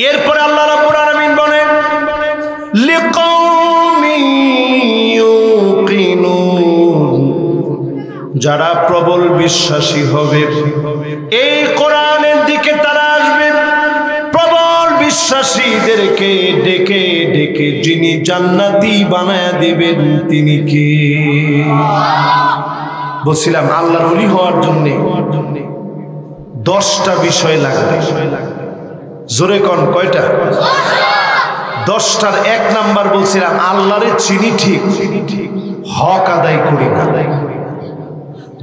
এরপরে আল্লাহ রাব্বুল আলামিন বলেন, লিকাউমি ইউকিনুন। যারা প্রবল বিশ্বাসী হবে এই কোরআনের দিকে তারা আসবে। প্রবল বিশ্বাসীদেরকে ডেকে ডেকে যিনি জান্নাতি বানায়া দিবেন তিনি কে? বলছিলাম আল্লাহর ওলি হওয়ার জন্য 10টা বিষয় লাগবে। জোরে কোন কয়টা? 10টার 1 নাম্বার বলছিলাম আল্লাহরে চিনি ঠিক, হক আদায় করি না।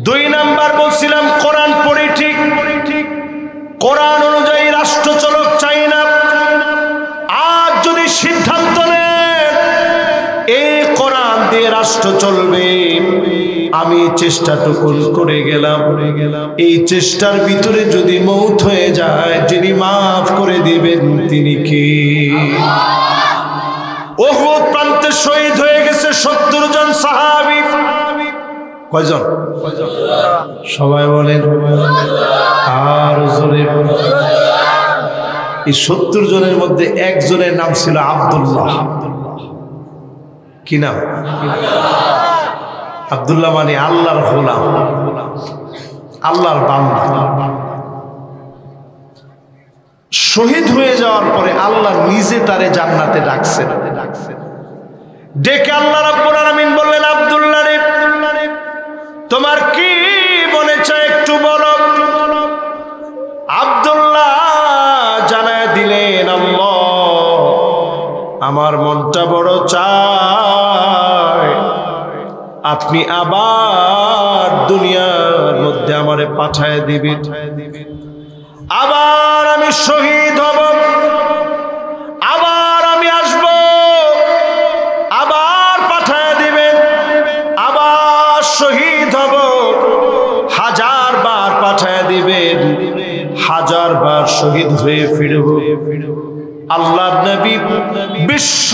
2 নাম্বার বলছিলাম কোরআন পড়ি ঠিক, কোরআন অনুযায়ী রাষ্ট্র চলক চাই না। আর যদি সিদ্ধান্ত নেন এই কোরআন দিয়ে রাষ্ট্র চলবে, আমি চেষ্টাটুকু করে গেলাম, এই চেষ্টার ভিতরে যদি মৌত হয়ে যায় যিনি মাফ করে দিবেন তিনি কে? উহুদ প্রান্তে শহীদ হয়ে গেছে 70 জন সাহাবী। কয়জন? সবাই বলেন আর জোরে। এই 70 জনের মধ্যে একজনের নাম ছিল আব্দুল্লাহ। কি নাম? আব্দুল্লাহ মানে আল্লাহর গোলাম, আল্লাহর বান্দা। শহীদ হয়ে যাওয়ার পরে আল্লাহ নিজে তারে জান্নাতে ডাকছেন। ডেকে আল্লাহ রাব্বুল আলামিন বললেন, আব্দুল্লাহ রে, তোমার কি মনে চায় একটু বলো। আব্দুল্লাহ জানায় দিলেন, আল্লাহ আমার মনটা বড় চায় আপনি আবার দুনিয়ার মধ্যে আমারে পাঠায় দিবেন, আবার আমি শহীদ হব, আবার আমি আসব, আবার পাঠায় দিবেন, আবার শহীদ হব, 1000 বার পাঠায় দিবেন, 1000 বার শহীদ হয়ে ফিরব। আল্লাহর নবী বিশ্ব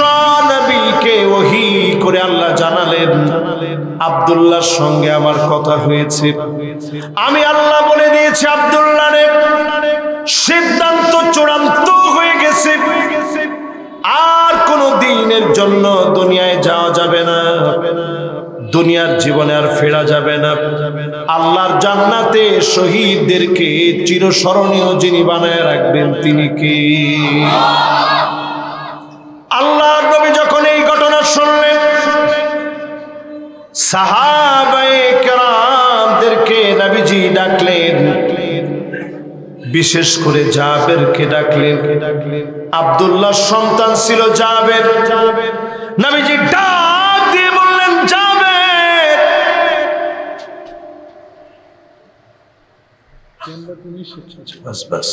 নবীকে ওহী করে আল্লাহ জানালেন, আব্দুল্লাহর সঙ্গে আমার কথা হয়েছে, আমি আল্লাহ বলে দিয়েছি আব্দুল্লাহ রে সিদ্ধান্ত চূড়ান্ত হয়ে গেছে, আর কোনো দিনের জন্য দুনিয়ায় যাওয়া যাবে না, দুনিয়ার জীবনে আর ফেরা যাবে না। আল্লাহর জান্নাতে শহীদদেরকে চিরস্মরণীয় যিনি বানায় রাখবেন তিনি কে? আল্লাহর নবী যখন এই ঘটনা শুনলেন, সাহাবায়ে কেরামদেরকে নবীজি ডাকলেন, বিশেষ করে জাবেরকে ডাকলেন। আব্দুল্লাহর সন্তান ছিল জাবের। নবীজি ডাক দিয়ে বললেন, জাবের, বাস বাস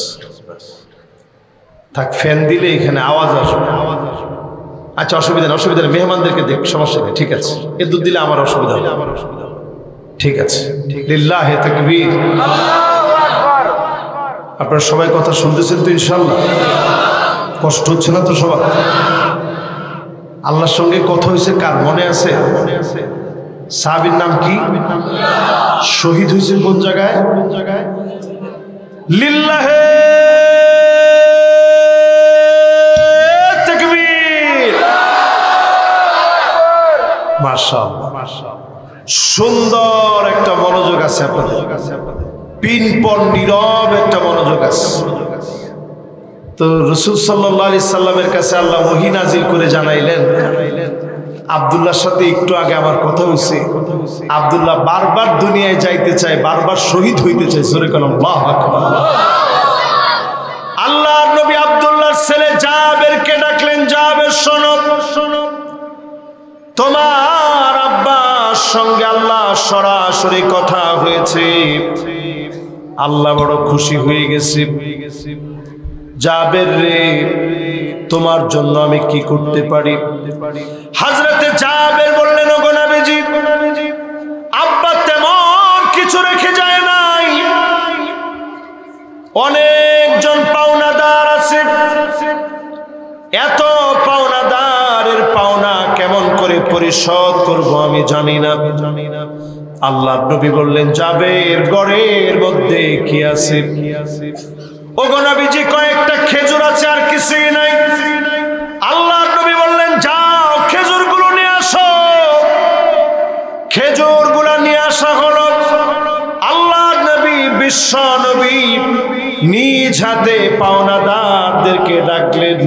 থাক, ফ্যান দিলে এখানে আওয়াজ আসবে। আচ্ছা অসুবিধা নেই, অসুবিধা নেই, মেহমানদেরকে দেখ, সমস্যা নেই, ঠিক আছে। এ দুধ দিলে আমার অসুবিধা হবে, ঠিক আছে। লিল্লাহে তাকবীর। আপনারা সবাই কথা শুনতেছেন তো ইনশাআল্লাহ? কষ্ট হচ্ছে না তো সবার? আল্লাহর সঙ্গে কথা হয়েছে কার মনে আছে? সাহাবীর নাম কি? শহীদ হয়েছে কোন জায়গায়? লিল্লাহে তাকবীর। মাশাআল্লাহ, সুন্দর একটা মনোযোগ আছে আপনাদের, পিনপন নীরব একটা মনোযোগ আছে। তো রাসূল সাল্লাল্লাহু আলাইহি সাল্লামের কাছে আল্লাহ ওহী নাজিল করে জানাইলেন, আব্দুল্লাহর সাথে একটু আগে আমার কথা হয়েছে, আব্দুল্লাহ বারবার দুনিয়ায় যাইতে চায়, বারবার শহীদ হইতে চায়। জোরে বলেন আল্লাহু আকবার। আল্লাহর নবী আব্দুল্লাহর ছেলে জাবেরকে ডাকলেন, জাবের শোনো, তোমার আব্বার সঙ্গে আল্লাহ সরাসরি কথা হয়েছে, আল্লাহ বড় খুশি হয়ে গেছে। জাবের রে, তোমার জন্য আমি কি করতে পারি? হযরতে জাবের বললেন, ওগো নবীজি, আব্বা তেমন কিছু রেখে যায় নাই, অনেকজন পাওনাদার আছে, এত পাওনাদারের পাওনা কেমন করে পরিশোধ করব আমি জানি না। আল্লাহর নবী বললেন, জাবের ঘরের মধ্যে কি আছে? ওগো নবীজি, কয়েকটা খেজুর আছে, আর কিছুই নাই। আল্লাহর নবী বললেন, যাও খেজুরগুলো নিয়ে আসো। খেজুরগুলো নিয়ে আসা হলো। বিশ্ব নবী নিজ হাতে পাওনাদারদেরকে ডাকলেন,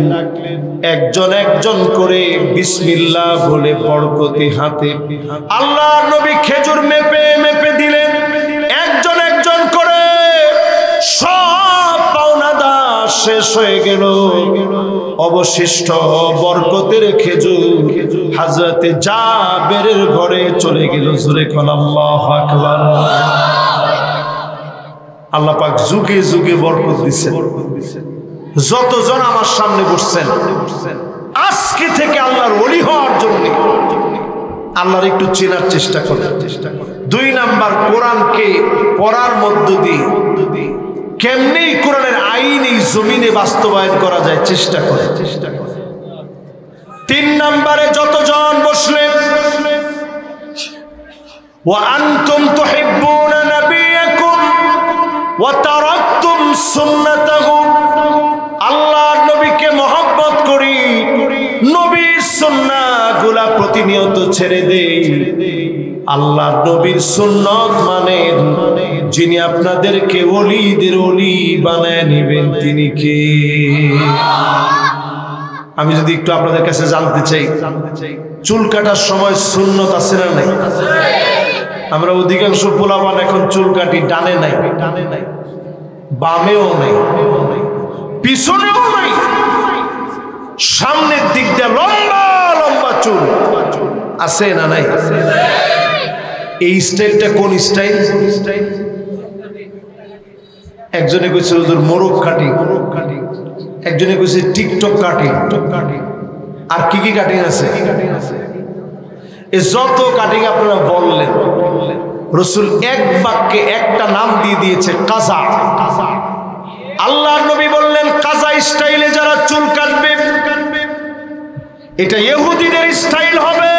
একজন একজন করে বিসমিল্লাহ বলে বরকতি হাতে আল্লাহর নবী খেজুর মেপে মেপে দিলেন। একজন একজন করে সব পাওনাদার শেষ হয়ে গেল। অবশিষ্ট বরকতের খেজুর হযরতে জাবেরের ঘরে চলে গেল। জোরে কোন আল্লাহু আকবার। আল্লাহ পাক যুগে যুগে বরকত দিচ্ছেন। যতজন আমার সামনে বসছেন আজকে থেকে আল্লাহর ওলি হওয়ার জন্য আল্লাহর একটু চেনার চেষ্টা করেন। 2 নাম্বার, কোরআনকে পড়ার মধ্য দিয়ে কেমনি কোরআনের আইন এই জমিনে বাস্তবায়ন করা যায় চেষ্টা করে। 3 নাম্বারে, যতজন বসলেন ওয়া আনতুম তুহিব্বুনা নাবিয়াকুম ওয়া তারাকতুম সুন্নাতাহু, আল্লাহর নবীকে মহব্বত করি, নবীর সুন্নাহগুলা প্রতিনিয়ত ছেড়ে দেই। আল্লাহর নবীর সুন্নাত মানেন, যিনি আপনাদেরকে ওলিদের ওলি বানায় নেবেন তিনি কে? আমি যদি একটু আপনাদের কাছে জানতে চাই, চুল কাটার সময় সুন্নত আছে না নাই? আমরা অধিকাংশ পোলাপান এখন চুল কাটি ডানে নাই, বামেও নাই, পিছনেও নাই, সামনের দিক দিয়ে লম্বা লম্বা চুল আছে না নাই? এই স্টাইলটা কোন স্টাইল? একজনে কইছে হুজুর মোরগ কাটিং, একজনে কইছে টিকটক কাটিং, আর কি কি কাটিং আছে? এই যত কাটিং আপনারা বললেন, রাসূল এক বাক্যে একটা নাম দিয়ে দিয়েছে, কাজা। আল্লাহর নবী বললেন কাজা স্টাইলে যারা চুল কাটবে এটা ইহুদিদের স্টাইল হবে।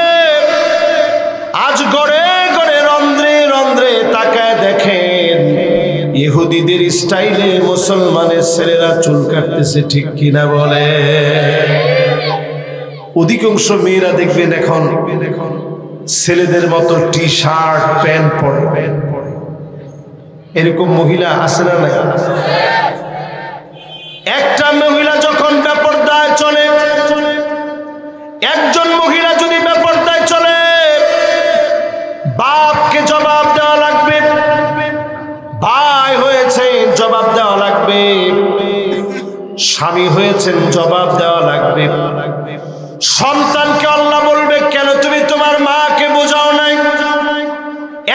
আজ গড়ে গড়ে রন্ধ্রে রন্ধ্রে তাকায় দেখেন ইহুদিদের স্টাইলে মুসলমানের ছেলেরা চুল কাটতেছে, ঠিক কিনা বলে? অধিকাংশ মেয়েরা দেখবেন এখন ছেলেদের মতো টি শার্ট প্যান্ট পরে। এরকম মহিলা আছে না নাই? একটা মহিলা যখন বেপরদায় চলে, একজন মহিলা যদি বেপরদায় চলে, বাপকে জবাব দেওয়া লাগবে, ভাই হয়েছে জবাব দেওয়া লাগবে, স্বামী হয়েছেন জবাব দেওয়া লাগবে। সন্তানকে আল্লাহ বলবে কেন তুমি তোমার মাকে বোঝাও নাই?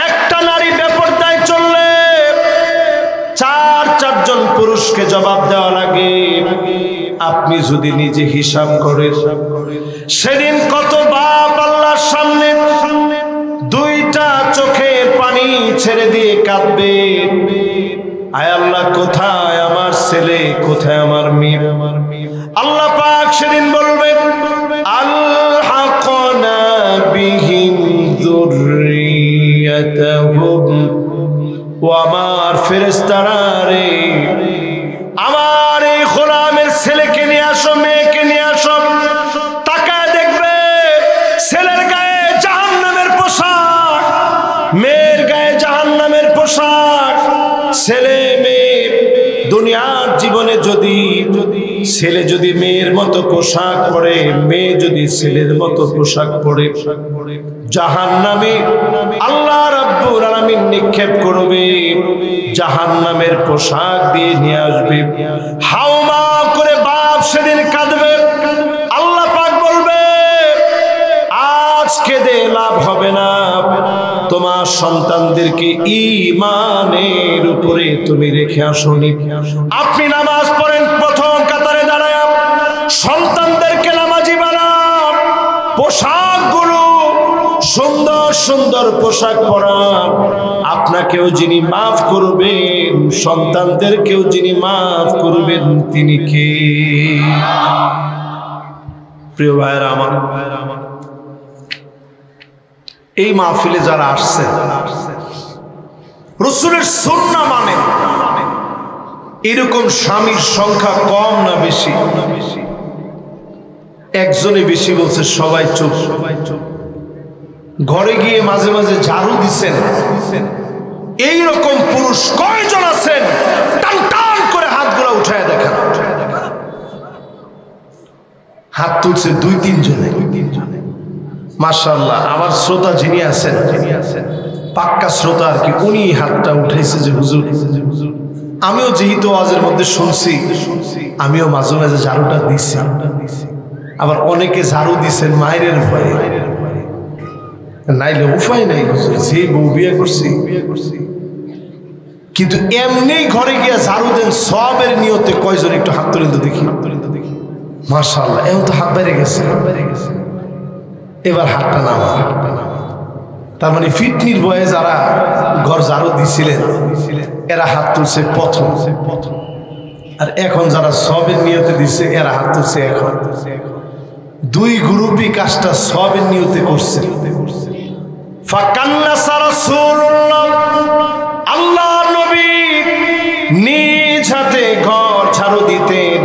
একটা নারী বেপরদায় চললে 4-4 জন পুরুষকে জবাব দেওয়া লাগে। আপনি যদি নিজে হিসাব করেন সেদিন কত বাপ আল্লাহর সামনে 2টা চোখের পানি ছেড়ে দিয়ে কাঁদবে, আয় আল্লাহ কোথায় আমার ছেলে, কোথায় আমার মেয়ে? আল্লাহ পাক সেদিন বলবে আলহাকনা বিহিম যুররিয়াতাহুম, ও আমার ফেরেশতারা রে, আমার এই গোলামের ছেলেকে নিয়ে আসো, মেয়েকে নিয়ে আসো। তাকায় দেখবে ছেলের গায়ে জাহান্নামের পোশাক, মেয়ের গায়ে জাহান্নামের পোশাক। ছেলে মেয়ে দুনিয়ার জীবনে যদি ছেলে যদি মেয়ের মতো পোশাক পরে, মেয়ে যদি ছেলের মতো পোশাক পরে, জাহান্নামে আল্লাহ রাব্বুল আলামিন নিক্ষেপ করবে, জাহান্নামের পোশাক দিয়ে নিয়ে আসবে। হাওমা করে বাপ সেদিন কাঁদবে। আল্লাহ পাক বলবে আজ কেঁদে লাভ হবে না, তোমার সন্তানদেরকে ঈমানের উপরে তুমি রেখে আসনি। আপনি নামাজ পড়েন, প্রথম কাতারে দাঁড়ায় সন্তানদেরকে নামাজি বানান, পোশাকগুলো সুন্দর সুন্দর পোশাক পরান। আপনাকেও যিনি মাফ করবেন, সন্তানদেরকেও যিনি মাফ করবেন তিনি কে? প্রিয় ভাইরা আমার, এই মাহফিলে যারা আসছে রাসূলের সুন্নাহ মানে এরকম স্বামীর সংখ্যা কম না বেশি? একজনই বেশি বলছে, সবাই চুপ। ঘরে গিয়ে মাঝে মাঝে ঝাড়ু দিচ্ছেন, এইরকম পুরুষ কয়জন আছেন? টান টান করে হাতগুলো উঠায় দেখা। হাত তুলছে 2-3 জনে। মাশাআল্লাহ। আমার শ্রোতা যিনি আছেন, পাক্কা শ্রোতা আর কি, উনি হাতটা উঠাইছে যে হুজুর, আমিও যেহেতু আওয়াজের মধ্যে শুনছি, আমিও মাঝে মাঝে ঝাড়ুটা দিছি। আবার অনেকে ঝাড়ু দিছেন মায়ের ভয়ে, নাইলে উপায় নাই, যে বউ বিয়ে করছি। কিন্তু এমনি ঘরে গিয়া ঝাড়ু দেন সবের নিয়তে কয়জন একটু হাত তুলেন তো দেখি। মাশাআল্লাহ, এখন তো হাত বেড়ে গেছে। এবার হাতটা নামা। তার মানে ফিটনির বয়ে যারা ঘর ঝাড়ু দিছিলেন এরা হাত তুলছে প্রথম, আর এখন যারা সবের নিয়তে দিচ্ছে এরা হাত তুলছে এখন। 2 গ্রুপই কাজটা সবের নিয়তে করছে। ফাকান্নাসা রাসূলুল্লাহ, আল্লাহ নবী নিজ হাতে ঘর ঝাড়ু দিতেন।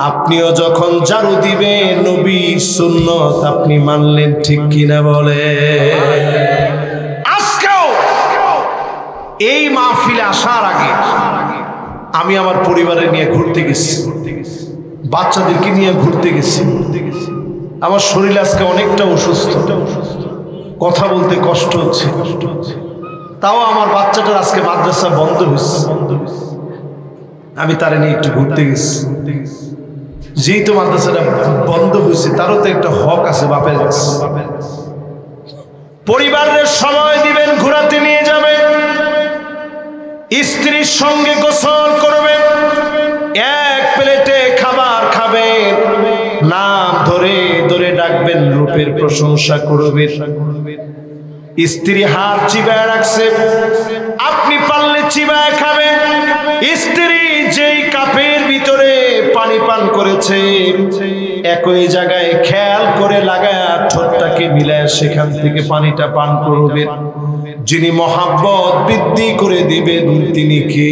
আপনিও যখন ঝাড়ু দিবেন নবীর সুন্নত আপনি মানলেন, ঠিক কিনা বলে? আজকেও এই মাহফিলে আসার আগে আমি আমার পরিবারের নিয়ে ঘুরতে গেছি, বাচ্চাদেরকে নিয়ে ঘুরতে গেছি। আমার শরীর আজকে অনেকটা অসুস্থ, কথা বলতে কষ্ট হচ্ছে। তাও আমার বাচ্চাটার আজকে মাদ্রাসা বন্ধ হয়েছে, আমি তারে নিয়ে একটু ঘুরতে গেছি। যেহেতু মাদ্রাসাটা বন্ধ হয়েছে তারও তো একটা হক আছে বাপের কাছে। পরিবারের সময় দিবেন, ঘোরাতে নিয়ে যাবেন, স্ত্রীর সঙ্গে গোসল করবেন, এক প্লেটে খাবার খাবেন, নাম ধরে ধরে ডাকবেন, রূপের প্রশংসা করবেন। স্ত্রী হাত চিবায় রাখছে, আপনি পারলে চিবায় খাবেন। স্ত্রী যেই কাপের ভিতরে পানি পান করেছে একই জায়গায় খেয়াল করে লাগায় ঠোঁটটাকে মিলায় সেখান থেকে পানিটা পান করবেন। যিনি মহাব্বত বৃদ্ধি করে দিবেন তিনি কে?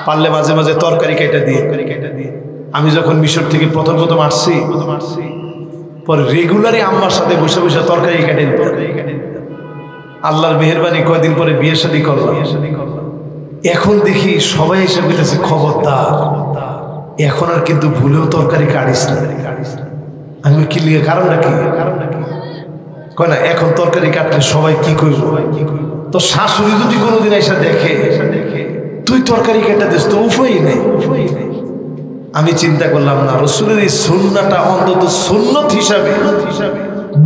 পারলে মাঝে মাঝে তরকারি কেটে দিয়ে। আমি যখন মিশর থেকে প্রথম আসছি, পরে রেগুলারই আম্মার সাথে বসে বসে তরকারি কেটে দিতাম। আল্লাহর মেহেরবানি কয়দিন পরে বিয়ে শাদী করলাম। এখন দেখি সবাই এসে বলতেছে খবরদার, এখন আর কিন্তু ভুলেও তরকারি কাটিস না। আমি কি লিখে কারণটা কি? কয় না, এখন তরকারি কাটলে সবাই কি করব? তো শাশুড়ি যদি কোনোদিন এসে দেখে তুই তরকারি কেটে দিস তো উপায় নেই। আমি চিন্তা করলাম না, রাসূলের এই সুন্নাহটা অন্তত সুন্নত হিসাবে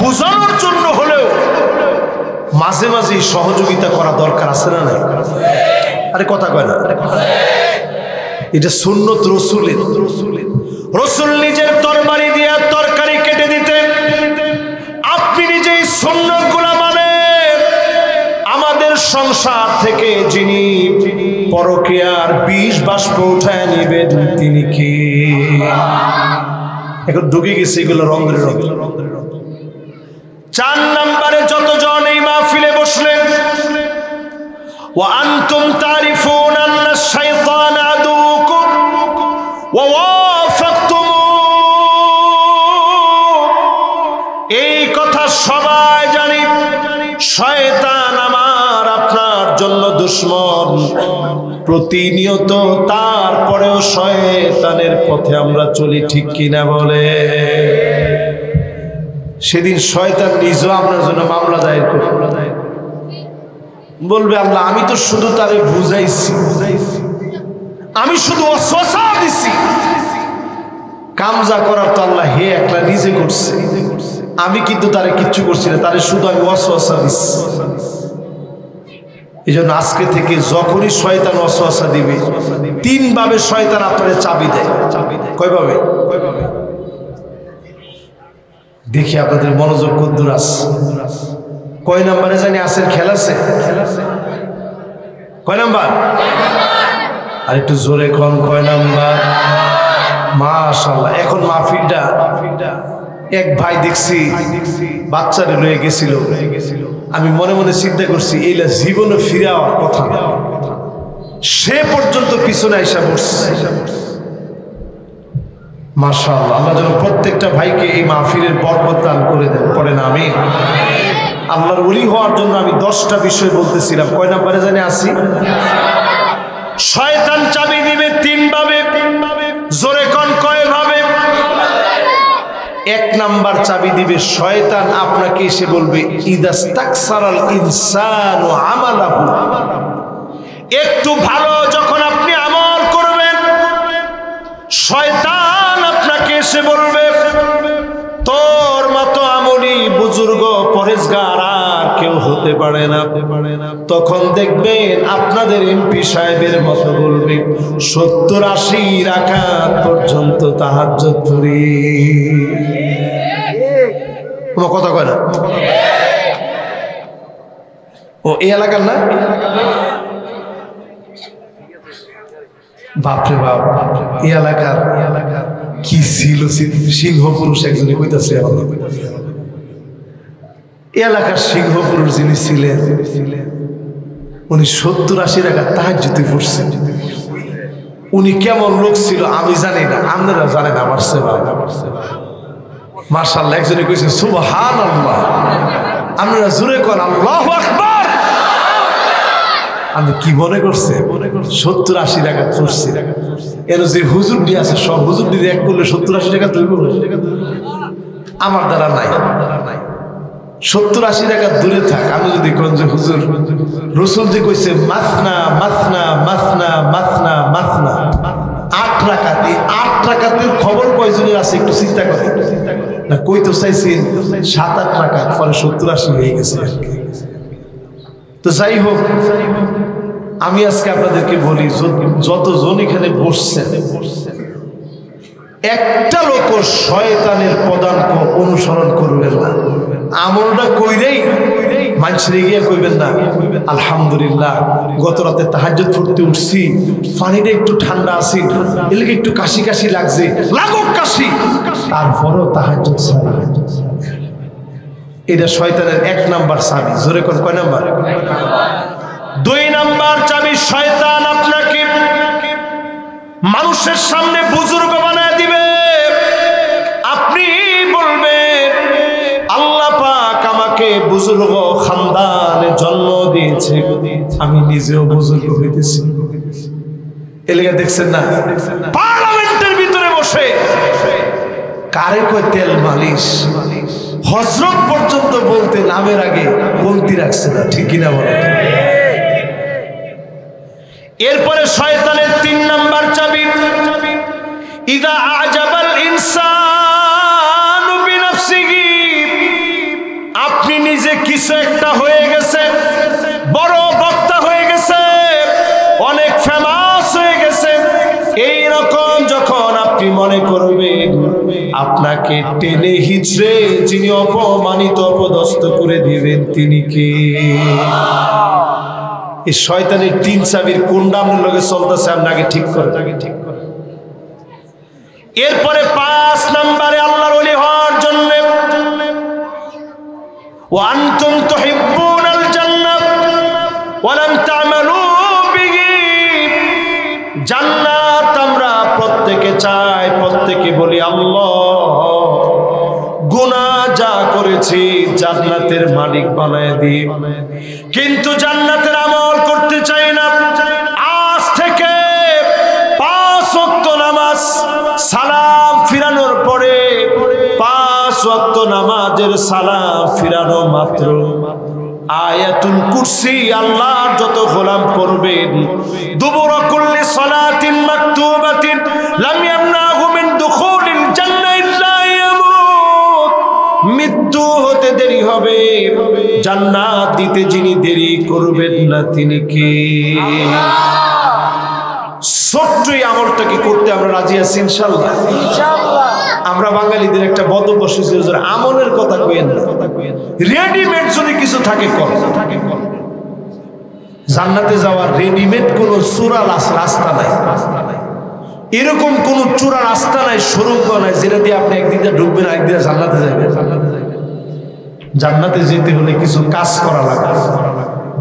বোঝানোর জন্য হলেও মাঝে মাঝে সহযোগিতা করা দরকার আছে না নাই? আরে কথা কয় না, এটা সুন্নত রাসূলের। রাসূল নিজের তরবারি দিয়ে তরকারি কেটে দিতেন। আপনি নিজেই সুন্নাতগুলো মানেন। আমাদের সংসার থেকে যিনি পরকীয়ার বিষ বাষ্প উঠায় নিবেন তিনি কি? এখন ঢুকে গেছে এগুলো রন্ধ্রে রন্ধ্রে। 4 নম্বরে যতজন এই মাহফিলে বসলেন, ওয়া আনতুম তারিফুনা আন্না শাইতান আদুকুম ওয়া ওয়াফাকতুম, এই কথা সবাই জানি, শয়তান আমার আপনার জন্য দুশমন প্রতিনিয়ত। তারপরেও শয়তানের পথে আমরা চলি, ঠিক কিনা বলে? সেদিন শয়তান নিজেও আপনার জন্য মামলা দায়ের করবে, বলবে আল্লাহ আমি তো শুধু তারে বুঝাইছি, আমি শুধু ওয়াসওয়াসা দিছি, কামজা করার তো আল্লাহ হে একলা নিজে করছে, আমি কিন্তু তারে কিচ্ছু করছি না, তারে শুধু আমি ওয়াসওয়াসা দিছি। এই জন্য আজকে থেকে যখনই শয়তান ওয়াসওয়াসা দিবে 3 ভাবে শয়তান আপনার চাবি দেয়। কয়ভাবে? দেখি আপনাদের মনোযোগ কদ্দুর আছে। কয় নাম্বারে জানি আসের খেলা আছে? কয় নাম্বার? আর একটু জোরে কোন, কয় নাম্বার? মাশাআল্লাহ। এখন মাহফিলটা এক ভাই দেখছি বাচ্চারে লয়ে গেছিল, আমি মনে মনে চিন্তা করছি এইলা জীবনে ফিরে যাওয়ার কথা, সে পর্যন্ত পিছনে আইসা বসছে। মাশাআল্লাহ, আল্লাহ যেন প্রত্যেকটা ভাইকে এই মাহফিলের বরকত দান করে দেন, পড়েন আমিন। আল্লাহর ওলি হওয়ার জন্য আমি 10টা বিষয় বলতেছিলাম। কয় নাম্বারে জানি আসি? শয়তান চাবি দিবে 3 ভাবে। জোরে কোন কয় ভাবে? 1 নাম্বার চাবি দিবে শয়তান আপনাকে এসে বলবে ইদাস্তাকসারাল ইনসানু আমালাহু, একটু ভালো যখন আপনি আমল করবেন শয়তান আপনাকে এসে বলবে তোর মতো আমলি বুজুর্গ পরেজগার আর কেউ হতে পারে না। তখন দেখবেন আপনাদের এমপি সাহেবের মতো বলবে 70-80 রাকাত পর্যন্ত তাহাজ্জুদ পড়ি। কোনো কথা কয় না? ও এই এলাকার না? বাপরে বাপ, এই এলাকার কি ছিল সিংহ পুরুষ একজনে কইতাছে। এলাকার সিংহ পুরুষ যিনি ছিলেন উনি 70-80 রাকাত তাহাজ্জুদে পড়ছেন। উনি কেমন লোক ছিল আমি জানি না, আপনারা জানেন আমার সেবা। মাশাআল্লাহ, একজনে কইছে সুবহানাল্লাহ, আপনারা জোরে কোন আল্লাহু আকবার। আপনি কি মনে করছে 70-80 রাকাত পড়ছে? এর যে হুজুর দিয়ে আছে সব হুজুর দিয়ে এক করলে 70-80 রাকাত হইব? আমার দ্বারা নাই। 70-80 রাকাত দূরে থাক, আমি যদি কোন যে হুজুর রাসূল যে কইছে মাসনা মাসনা মাসনা মাসনা মাসনা 8 রাকাত, এই 8 রাকাতের খবর কয়জনের আছে একটু চিন্তা করে না? কই তো চাইছেন 7-8 রাকাত, পরে 70-80 হয়ে গেছে। তো যাই হোক, আমি আজকে আপনাদেরকে বলি যতজন এখানে বসছেন একটা লোক শয়তানের পদাঙ্ক অনুসরণ করবেন না। আমলটা কইরেই মানুষের গিয়ে কইবেন না আলহামদুলিল্লাহ গত রাতে তাহাজ্জুদ পড়তে উঠছি, পানিটা একটু ঠান্ডা আছে, এলাকা একটু কাশি কাশি লাগছে, লাগুক কাশি, তারপরও তাহাজ্জুদ ছাড়া। এটা শয়তানের 1 নাম্বার চাবি। জোরে কোন কয় নাম্বার? 2 নাম্বার চাবি, শয়তান আপনাকে মানুষের সামনে বুজুর্গ বানায় দিবে। আপনি বলবেন আল্লাহ পাক আমাকে বুজুর্গ খানদানে জন্ম দিয়েছে, আমি নিজেও বুজুর্গ হইতেছি। এলাকা দেখছেন না পার্লামেন্টের ভিতরে বসে কারে কয় তেল মালিশ, হযরত পর্যন্ত বলতে নামের আগে বলতি রাখছে না, ঠিক কিনা বলে? এরপরে শয়তানের 3 নাম্বার চাবি, ইযা আজাবাল ইনসানু বিনাফসিহি, আপনি নিজে কিছু একটা হয়ে গেছে, বড় বক্তা হয়ে গেছে, অনেক ফেমাস হয়ে গেছে, এই রকম যখন আপনি মনে করবেন আপনাকে টেনে হিচড়ে যিনি অপমানিত অপদস্থ করে দিবেন তিনি কে? এই শয়তানের 3 চাবির কোনটা আপনার লগে চলতেছে আপনি আগে ঠিক করেন। এরপরে 5 নম্বরে আল্লাহর ওলি হওয়ার জন্য ওয়া আনতুম তুহিব্বুনাল জান্নাহ ওয়া লাম তা'মালু বিহি, জান্নাত আমরা প্রত্যেকে চাই, প্রত্যেকে বলি আল্লাহ গুনাহ যা করেছি জান্নাতের মালিক বানায় দিই, কিন্তু জান্নাতের আমল করতে চাই না। আজ থেকে 5 ওয়াক্ত নামাজ সালাম ফিরানোর পরে 5 ওয়াক্ত নামাজের সালাম ফিরানো মাত্র আয়াতুল কুরসি আল্লাহর যত গোলাম পড়বেন, দুবুর কুল্লি সালাতিন মাকতুবাতিন লাম ইয়ামনাহু মিন দুখুলিল জান্নাহ ইল্লা ইয়ামুত, মৃত্যু হতে দেরি হবে, জান্নাত দিতে যিনি দেরি করবেন না তিনি কে? ছোট্ট এই আমলটাকে করতে আমরা রাজি আছি ইনশাআল্লাহ। আমরা বাঙালিদের একটা বদভ্যাস হয়েছে আমলের কথা কইেন না, রেডিমেড যদি কিছু থাকে কর। জান্নাতে যাওয়ার রেডিমেড কোন চূড়া রাস্তা নাই, এরকম কোন চূড়া রাস্তা নাই, সুড়ঙ্গ নাই যেটা দিয়ে আপনি একদিকে ঢুকবেন আরেকদিকে জান্নাতে যাবেন। জান্নাতে যেতে হলে কিছু কাজ করা লাগে,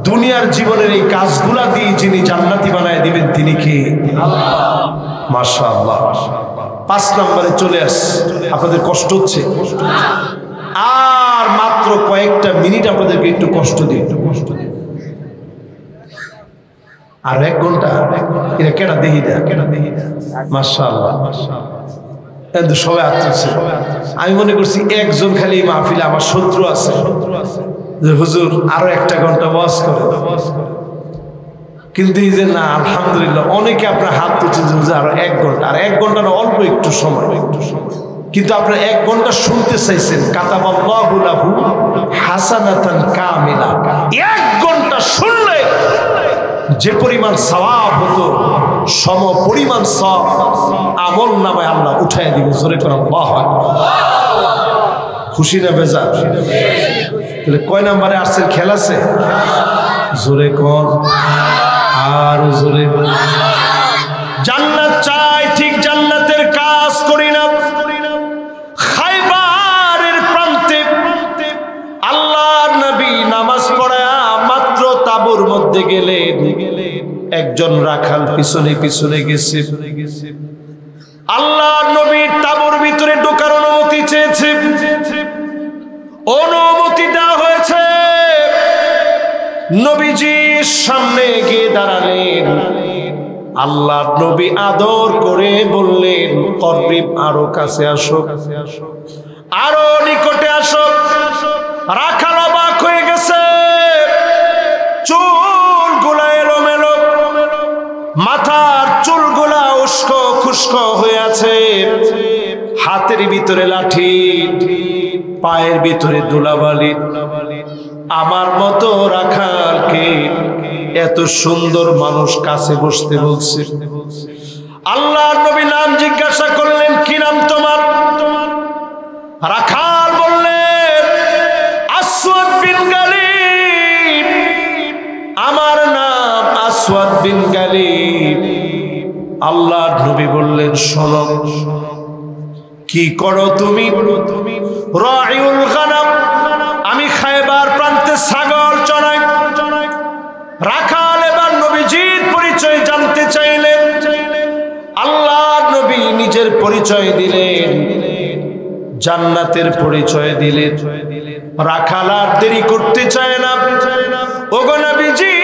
দুনিয়ার জীবনের এই কাজগুলা দিয়ে যিনি জান্নাতি বানায় দিবেন তিনি কে? মাশাআল্লাহ। 5 নম্বরে চলে আস, আপনাদের কষ্ট হচ্ছে। আর মাত্র কয়েকটা মিনিট আপনাদেরকে একটু কষ্ট দিই, আর 1 ঘন্টা এটা কেটা দেখি না, মাশাআল্লাহ কিন্তু সবাই আসছে। আমি মনে করছি একজন খালি মাহফিলে আমার শত্রু আছে যে হুজুর আরো 1 ঘন্টা ওয়াজ করে, কিন্তু এই যে না, আলহামদুলিল্লাহ অনেকে আপনার হাত তুলছেন যে আরো 1 ঘন্টা, আর 1 ঘন্টা না অল্প একটু সময়, কিন্তু আপনারা 1 ঘন্টা শুনতে চাইছেন। কাতাবাল্লাহু লাহু হাসানাতান কামিলা, 1 ঘন্টা শুনলে যে পরিমাণ সওয়াব হতো সম পরিমাণ সওয়াব আমল নামায় আল্লাহ উঠায় দিবে। জোরে করে আল্লাহু আকবার। খুশি না বেজার? তাহলে কয় নাম্বারে আসছে? খেল আছে? জোরে কোন আর জোরে। জান্নাত চাই, ঠিক জান্নাতের কাজ করি না। খায়বারের প্রান্তে আল্লাহর নবী নামাজ পড়া মাত্র তাঁবুর মধ্যে গেলেন, একজন রাখাল পিছনে পিছনে গেছে। আল্লাহর নবীর তাঁবুর ভিতরে ঢোকার অনুমতি চেয়েছে, অনুমতি দেওয়া হয়েছে। নবীজির সামনে গিয়ে দাঁড়ালেন। আল্লাহ নবী আদর করে বললেন, করিব, আরো কাছে আসো, আরো নিকটে আসো। রাখাল অবাক হয়ে গেছে, চুলগুলা এলোমেলো, মাথার চুলগুলা উস্কো খুস্কো হয়ে আছে, হাতের ভিতরে লাঠি, পায়ের ভিতরে ধুলাবালি। আমার মতো রাখালকে এত সুন্দর মানুষ কাছে বসতে বলছে। আল্লাহর নবী নাম জিজ্ঞাসা করলেন, কি নাম তোমার? রাখাল বললেন, আসওয়াদ বিন গালিব। আমার নাম আসওয়াদ বিন গালিব। আল্লাহর নবী বললেন, শোনো, কি করো তুমি? রাইউল গানাম, আমি খায়বার প্রান্তে ছাগল চড়াই। রাখাল এবার নবীজির পরিচয় জানতে চাইলেন। আল্লাহর নবী নিজের পরিচয় দিলেন, জান্নাতের পরিচয় দিলেন। রাখাল আর দেরি করতে চায় না। ওগো নবীজি,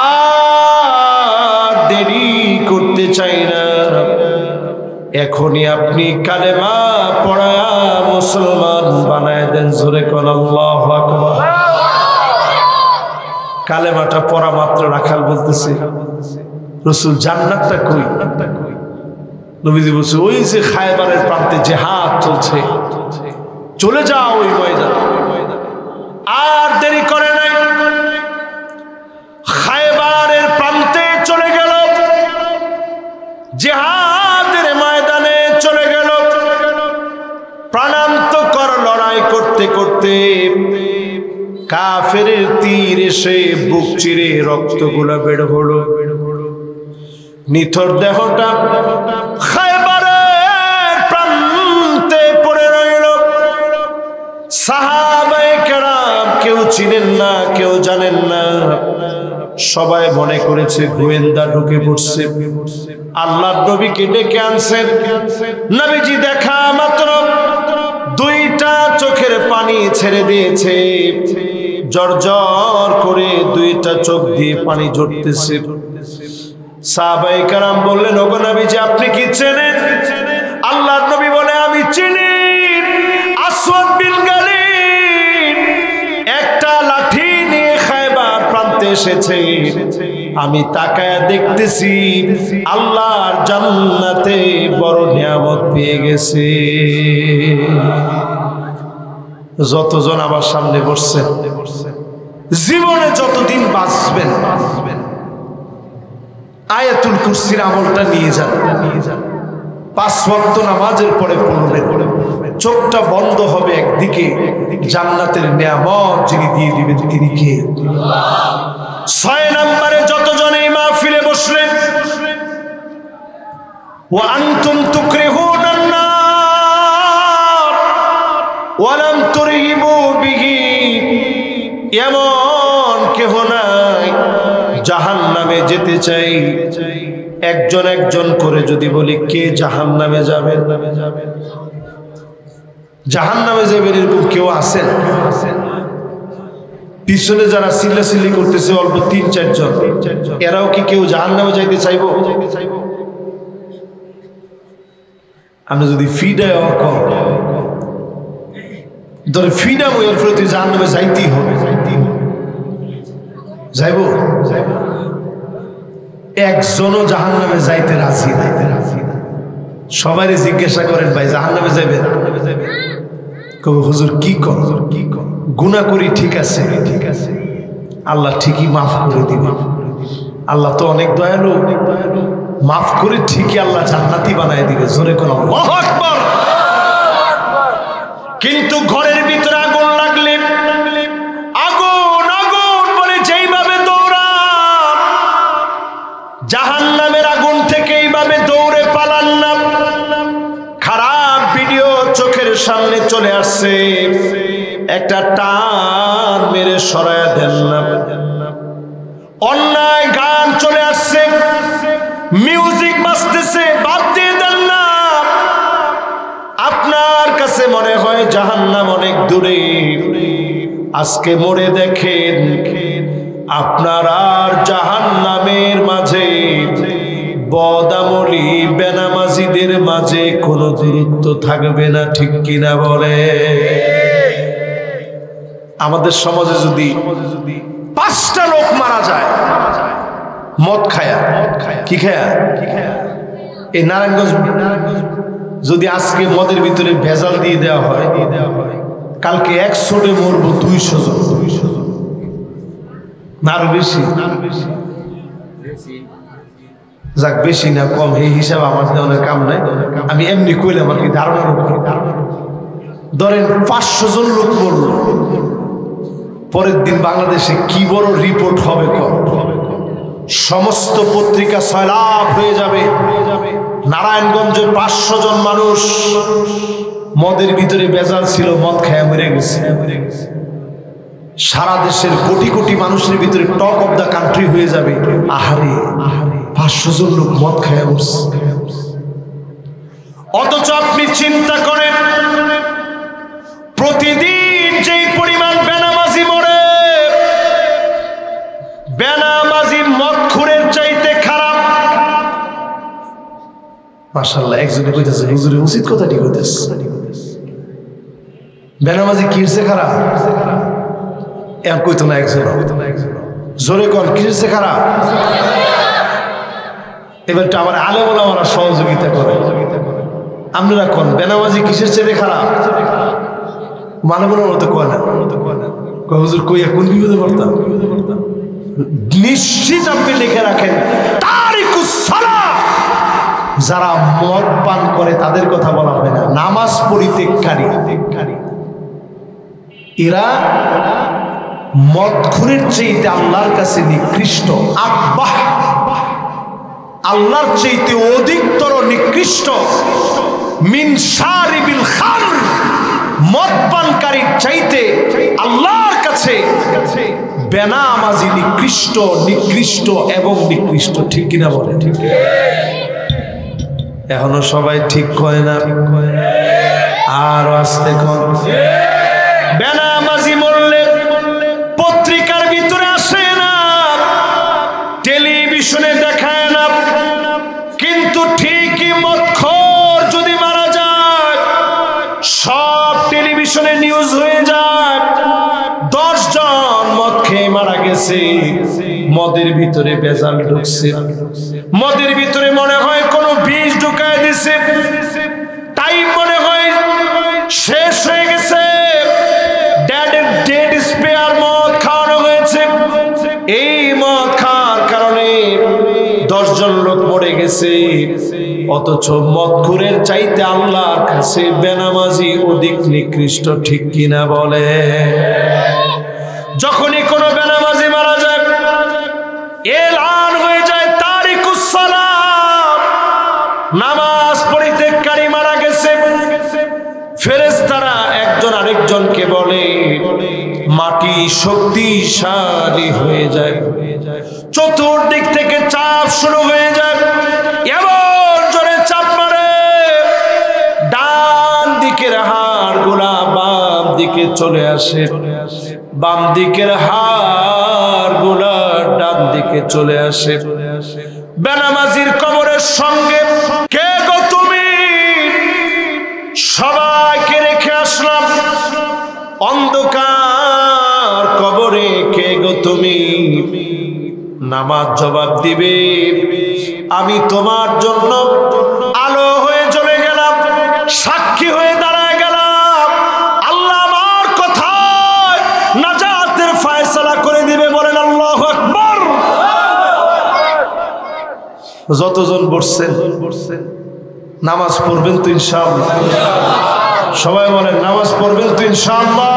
আর দেরি করতে চাই না, এখনই আপনি কালেমা পড়ায়া মুসলমান বানায় দেন। জোরে কোন আল্লাহু আকবার। কালেমাটা পড়া মাত্র রাখাল বলতেছে, রাসূল জান্নাতটা কই? নবীজি বলছে, ওই যে খায়বারের প্রান্তে জিহাদ চলছে, চলে যাও ওই ময়দানে। আর দেরি করে নাই, খায়বারের প্রান্তে চলে গেল, জিহাদের ময়দানে চলে গেল। প্রাণান্তকর লড়াই করতে করতে কাফেরের তীর এসে বুক চিরে রক্তগুলো বের হলো। নিথর দেহটা খায়বারের প্রান্তে পড়ে রইল। সাহাবায়ে কেরাম কেউ চিনেন না, কেউ জানেন না, সবাই মনে করেছে গোয়েন্দা ঢুকে পড়ছে। আল্লাহর নবীকে ডেকে আনছেন। নবীজি দেখা মাত্র 2টা চোখের পানি ছেড়ে দিয়েছে, জর্জর করে 2টা চোখ দিয়ে পানি ঝরতেছে। সাহাবায়ে কেরাম বললেন, ওগো নবীজি, আপনি কি চেনেন? আল্লাহর নবী বলে, আমি চিনি, আসওয়াদ বিন গালিব একটা লাঠি নিয়ে খায়বার প্রান্তে এসেছে। আমি তাকায়া দেখতেছি আল্লাহর জান্নাতে বড় নিয়ামত পেয়ে গেছে। যতজন আমার সামনে বসছে, জীবনে যতদিন বাঁচবেন আয়াতুল কুরসির আমলটা নিয়ে যান। 5 ওয়াক্ত নামাজের পরে পড়বেন, চোখটা বন্ধ হবে একদিকে, জান্নাতের নিয়ামত যিনি দিয়ে দিবেন তিনি কে? 6 নম্বরে যতজন এই মাহফিলে বসলেন, ওয়া আনতুম তুকরিহুনান নার ওয়া লাম তুরহিবু বিহি, এমন কেহ নাই জাহান্নামে যেতে চাই, একজন একজন করে যদি বলি কে জাহান্নামে যাবেন, জাহান্নামে যাবেন এরকম কেউ আছেন? পিছনে যারা চিল্লাচিল্লি করতেছে অল্প ৩-৪ জন, এরাও কি কেউ জাহান্নামে যাইতে চাইবো? আমি যদি ফিডায় কম ধরে ফিডাম এর প্রতি জাহান্নামে যাইতেই হবে, যাইব? একজনও জাহান্নামে যাইতে রাজি না। সবাই জিজ্ঞাসা করেন ভাই জাহান্নামে যাবেন? কবে হুজুর কি কর, গুনাহ করি ঠিক আছে, আল্লাহ ঠিকই মাফ করে দিবে। আল্লাহ তো অনেক দয়ালু, মাফ করে ঠিকই আল্লাহ জান্নাতি বানায় দিবে। জোরে কোন আল্লাহু আকবার। কিন্তু ঘরের ভিতরে আগুন লাগলে আগুন আগুন বলে যেইভাবে দৌড়ান, জাহান্নামের আগুন থেকে এইভাবে দৌড়ে পালান না। খারাপ ভিডিও চোখের সামনে চলে আসছে, একটা টান মেরে সরায়া দেন না। অন্যায় গান চলে আসছে, মিউজিক বাজতেছে, বাদ দিয়ে দেন না। আপনার কাছে মনে হয় জাহান্নাম অনেক দূরে, আজকে মরে দেখেন আপনার আর জাহান্নামের মাঝে বদামলি বেনামাজিদের মাঝে কোনো দূরত্ব থাকবে না, ঠিক কিনা বলে? আমাদের সমাজে যদি 5টা লোক মারা যায় মদ খায়া, কি খায়া? এই নারায়ণগঞ্জ যদি আজকে মদের ভিতরে ভেজাল দিয়ে দেওয়া হয়, কালকে 100 মরবো 200 জন, না আরো বেশি? যাক, বেশি না কম এই হিসাব আমার দেওয়ার কাম নাই, আমি এমনি কইলাম আর কি, ধারণার উপরে। ধরেন 500 জন লোক মরলো, পরের দিন বাংলাদেশে কি বড় রিপোর্ট হবে, সমস্ত পত্রিকা সয়লাভ হয়ে যাবে। নারায়ণগঞ্জে 500 জন মানুষ মদের ভিতরে ভেজাল ছিল, মদ খায়া মরে গেছে। সারা দেশের কোটি কোটি মানুষের ভিতরে টক অফ দা কান্ট্রি হয়ে যাবে। আহারে 500 জন লোক মদ খায়া মরছে। অথচ আপনি চিন্তা করেন প্রতিদিন যেই পরিমাণ বেনামাজি মরে, বেনামাজি মদখোরের চাইতে খারাপ। মাশাআল্লাহ, একজনে কইতেছে হুজুরে উচিত কথাটি কইতেছে, বেনামাজি কিরছে খারাপ? এম কইতো না একজন, জোরে কোন কিরছে খারাপ? এবারটা আমার আলেম ওলামারা সহযোগিতা করে, আপনারা কোন বেনামাজি কিসের চেয়ে খারাপ? মানবনার মতো কয় না, হুজুর কইয়া কোন বিপদে পড়তাম? নিশ্চিত আপনি লিখে রাখেন, তারিকুস সালাহ, যারা মদ পান করে তাদের কথা বলা হয় না, নামাজ পরিত্যাগকারী এরা মদখোরের চাইতে আল্লাহর কাছে নিকৃষ্ট। আকবাহ, আল্লাহর চাইতে অধিকতর নিকৃষ্ট। মিন শারিবিল খামর, মদ পানকারীর চাইতে আল্লাহর কাছে বেনামাজি নিকৃষ্ট, নিকৃষ্ট এবং নিকৃষ্ট, ঠিক কিনা বলে? ঠিক। এখনো সবাই ঠিক কয় না, আর আস্তে কম। বেনামাজি মরলে পত্রিকার ভিতরে আসে না, টেলিভিশনে দেখায় না, কিন্তু ঠিকই মদখোর যদি মারা যায় সব টেলিভিশনে নিউজ হয়ে যায়। 10 জন মদ খেয়ে মারা গেছে, মদের ভিতরে ভেজাল ঢুকছে, মদের ভিতরে মনে হয় কোনো বিষ ঢুকায় দিছে, তাই মনে হয় শেষ হয়ে গেছে, ডেড স্পেয়ার মদ খাওয়ানো হয়েছে। এই মদ খাওয়ার কারণে 10 জন লোক মরে গেছে। অথচ মদখোরের চাইতে আল্লাহর কাছে বেনামাজি অধিক নিকৃষ্ট, ঠিক কিনা বলে? যখনই কোনো বেনামাজি মারা যায় এলান হয়ে যায় তারিকুস সালাহ, নামাজ পরিত্যাগকারী মারা গেছে। ফেরেশতারা একজন আরেকজনকে বলে, মাটি শক্তিশালী হয়ে যায়, চতুর্দিক থেকে চাপ শুরু হয়ে যায়। এমন জোরে চাপ মারে ডান দিকের হাড় গুলা বাম দিকে চলে আসে, বাম দিকের হাড় গুলা ডান দিকে চলে আসে। বেনামাজির কবরের সঙ্গে কে গো তুমি? সবাইকে রেখে আসলাম অন্ধকার কবরে, কে গো তুমি? নামাজ জবাব দিবে, আমি তোমার জন্য আলো হয়ে জ্বলে গেলাম, সাক্ষী হয়ে দাঁড়ায় গেলাম। আল্লাহ আমার কথায় নাজাতের ফয়সালা করে দিবে। বলেন আল্লাহু আকবার। যতজন বসছেন নামাজ পড়বেন তো ইনশাআল্লাহ? সবাই বলেন নামাজ পড়বেন তো ইনশাআল্লাহ?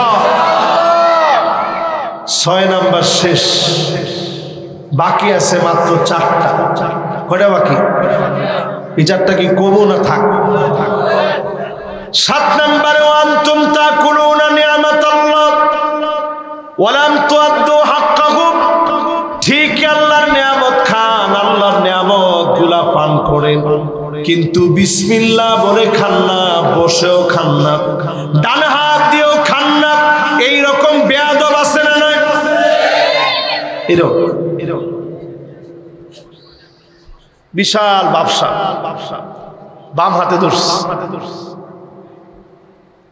6 নাম্বার শেষ, বাকি আছে মাত্র 4টা। কয়টা বাকি? এই 4টা কি কমু না থাক? 7 নম্বরে আনতুম তাকুলুনা নিয়ামাতাল্লাহ ওয়া লাম তুআদ্দু হাক্কাহু। ঠিক আল্লাহর নিয়ামত খান, আল্লাহর নিয়ামত গুলা পান করেন, কিন্তু বিসমিল্লাহ বলে খান না, বসেও খান না, ডান হাত দিয়েও খান না। এইরকম বেয়াদব আছে না নয়? এরকম বিশাল ব্যবসা বাম হাতে ধরছে।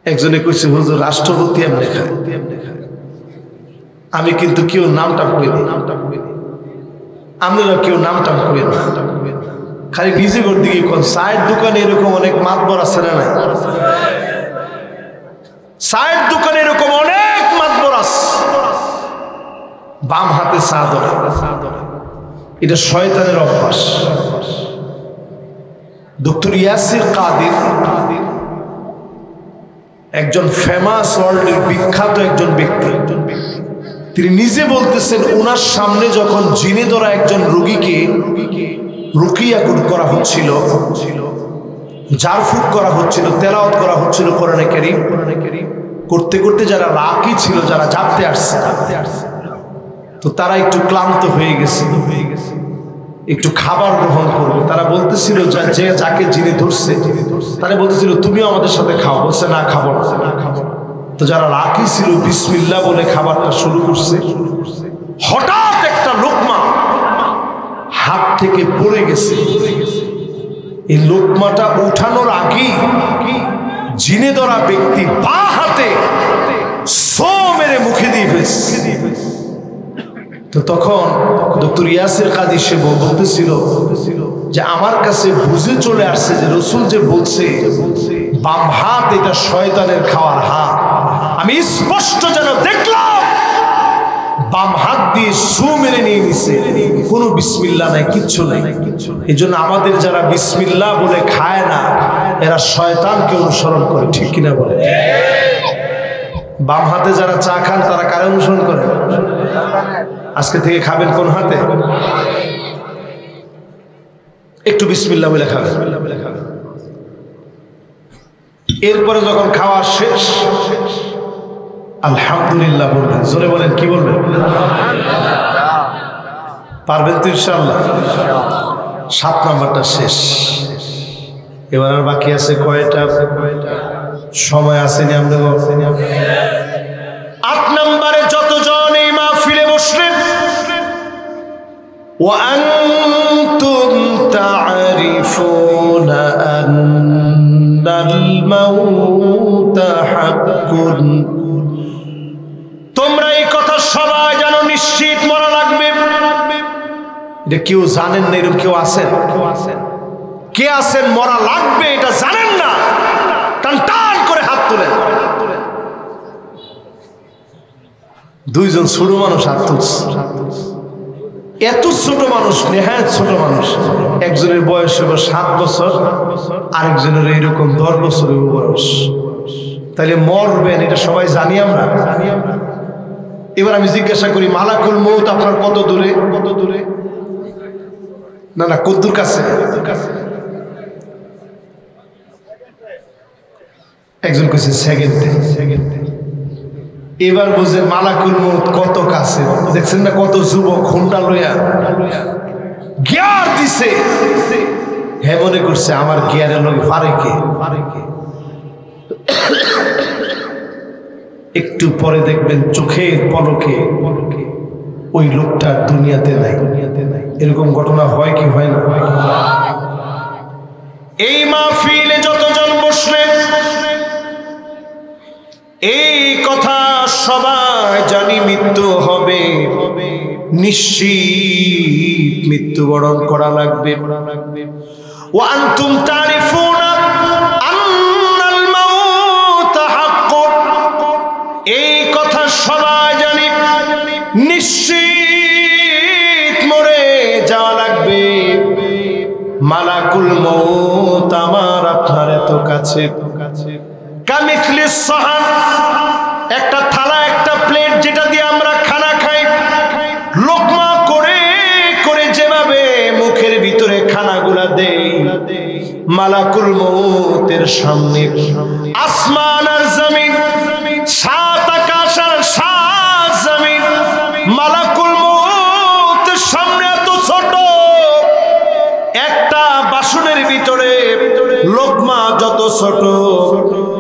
একজনে কইছে হুজুর রাষ্ট্রপতি এমনি খায়। আমি কিন্তু কেউ নামটা কইনি, আপনারা কেউ নামটা কইন না, খালি নিজে ওর দিকে কোন চায়ের দোকানে এরকম অনেক মাতবর আছে না নাই? চায়ের দোকানে এরকম অনেক মাতবর আছে, বাম হাতে চা ধরে। এটা শয়তানের অভ্যাস। ডক্টর ইয়াসির কাদির একজন ফেমাস, ওয়ার্ল্ডের বিখ্যাত একজন ব্যক্তি, তিনি নিজে বলতেছেন ওনার সামনে যখন জিনে ধরা একজন রোগীকে রুকিয়া করা হচ্ছিল, জারফুক করা হচ্ছিল, তেলাওয়াত করা হচ্ছিল কোরআনে কারীম, করতে করতে যারা রাকি ছিল, যারা জানতে আসছে, তো তারা একটু ক্লান্ত হয়ে গেছে, একটু খাবার গ্রহণ করবে। তারা বলতেছিল যে যাকে জিনে ধরছে তারা বলতেছিল তুমিও আমাদের সাথে খাও। বলছে না, খাবো না। তো যারা রাকি ছিল বিসমিল্লাহ বলে খাবারটা শুরু করছে। হঠাৎ একটা লোকমা হাত থেকে পড়ে গেছে। এই লোকমাটা উঠানোর আগেই জিনে ধরা ব্যক্তি বা হাতে সো মেরে মুখে দিয়ে ফেলছে। তো তখন ডক্টর ইয়াসির কাদি সে বলতেছিল যে আমার কাছে বুঝে চলে আসছে যে রসুল যে বলছে বাম হাত এটা শয়তানের খাওয়ার হাত। আমি স্পষ্ট যেন দেখলাম বাম হাত দিয়ে সু মেরে নিয়ে নিছে, কোনো বিসমিল্লাহ নাই, কিচ্ছু নাই। এই জন্য আমাদের যারা বিসমিল্লাহ বলে খায় না, এরা শয়তানকে অনুসরণ করে। ঠিক কিনা বলে? বাম হাতে যারা চা খান তারা কারে অনুসরণ করে? আজকে থেকে খাবেন কোন হাতে? একটু বিসমিল্লাহ বলে খাবেন। এরপরে যখন খাওয়া শেষ আলহামদুলিল্লাহ বলবেন। জোরে বলেন, কি বলবেন? পারবেন তো ইনশাআল্লাহ? 7 নাম্বারটা শেষ। এবার আর বাকি আছে কয়টা? সময় আসেনি আমাদের। 8 নম্বরে যতজন এই মাহফিলে বসলেন, وأنتم تعرفون أن الموت حق। তোমরা এই কথা সবাই জানো নিশ্চিত মরা লাগবে। এটা কেউ জানেন না? এরকম কেউ আছেন? কে আছেন মরা লাগবে এটা জানেন না? টান করে হাত তোলেন। 2 জন ছোট মানুষ হাত তুলছে। এত ছোট মানুষ, নেহায়েত ছোট মানুষ। একজনের বয়স হবে 7 বছর, আরেকজনের এইরকম 10 বছরের বয়স। তাহলে মরবেন এটা সবাই জানি আমরা। এবার আমি জিজ্ঞাসা করি, মালাকুল মউত আপনার কত দূরে? না কত দূর কাছে? একজন কইছে সেকেন্ডে। এবার বুঝে মালাকুল মউত কত কাছে। দেখছেন না কত যুবক হুন্ডা লইয়া গিয়ার দিছে, হ্যাঁ মনে করছে আমার জ্ঞানের লোক পারে কে। একটু পরে দেখবেন চোখের পলকে ওই লোকটা দুনিয়াতে নাই। এরকম ঘটনা হয় কি হয় না? এই মাহফিলে যতজন বসলেন এই কথা সবাই জানি মৃত্যু হবে, নিশ্চিত মৃত্যুবরণ করা লাগবে। ওয়া আনতুম তারিফুনা আন্নাল মাউত হাক্কুন, এই কথা সবাই জানি নিশ্চিত মরে যাওয়া লাগবে। মালাকুল মউত আমার আপনার এত কাছে। কামিথলিস সাহান, একটা থালা একটা প্লেট যেটা দিয়ে আমরা খানা খাই, লোকমা করে করে যেভাবে মুখের ভিতরে খানাগুলা দেই, মালাকুল মউতের সামনে আসমান আর জমিন, সাত আকাশ আর সাত জমিন, মালাকুল মউতের সামনে এত ছোট একটা বাসনের ভিতরে লোকমা যত ছোট,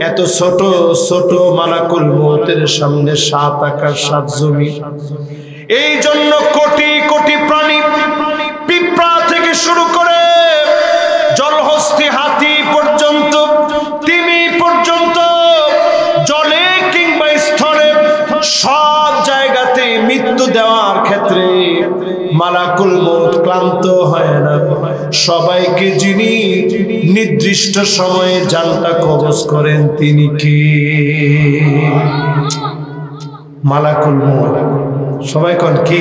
এত ছোট ছোট মালাকুল মউতের সামনে সাত আকাশ সাত জমিন। এই জন্য কোটি কোটি প্রাণী, পিঁপড়া থেকে শুরু করে জলহস্তি হাতি পর্যন্ত, তিমি পর্যন্ত, জলে কিংবা স্থলে সব জায়গাতে মৃত্যু দেওয়ার ক্ষেত্রে মালাকুল মউত ক্লান্ত হয় না। সবাইকে যিনি নির্দিষ্ট সময়ে জানটা কবজ করেন তিনি কে? মালাকুল মউত। সবাই কোন কি?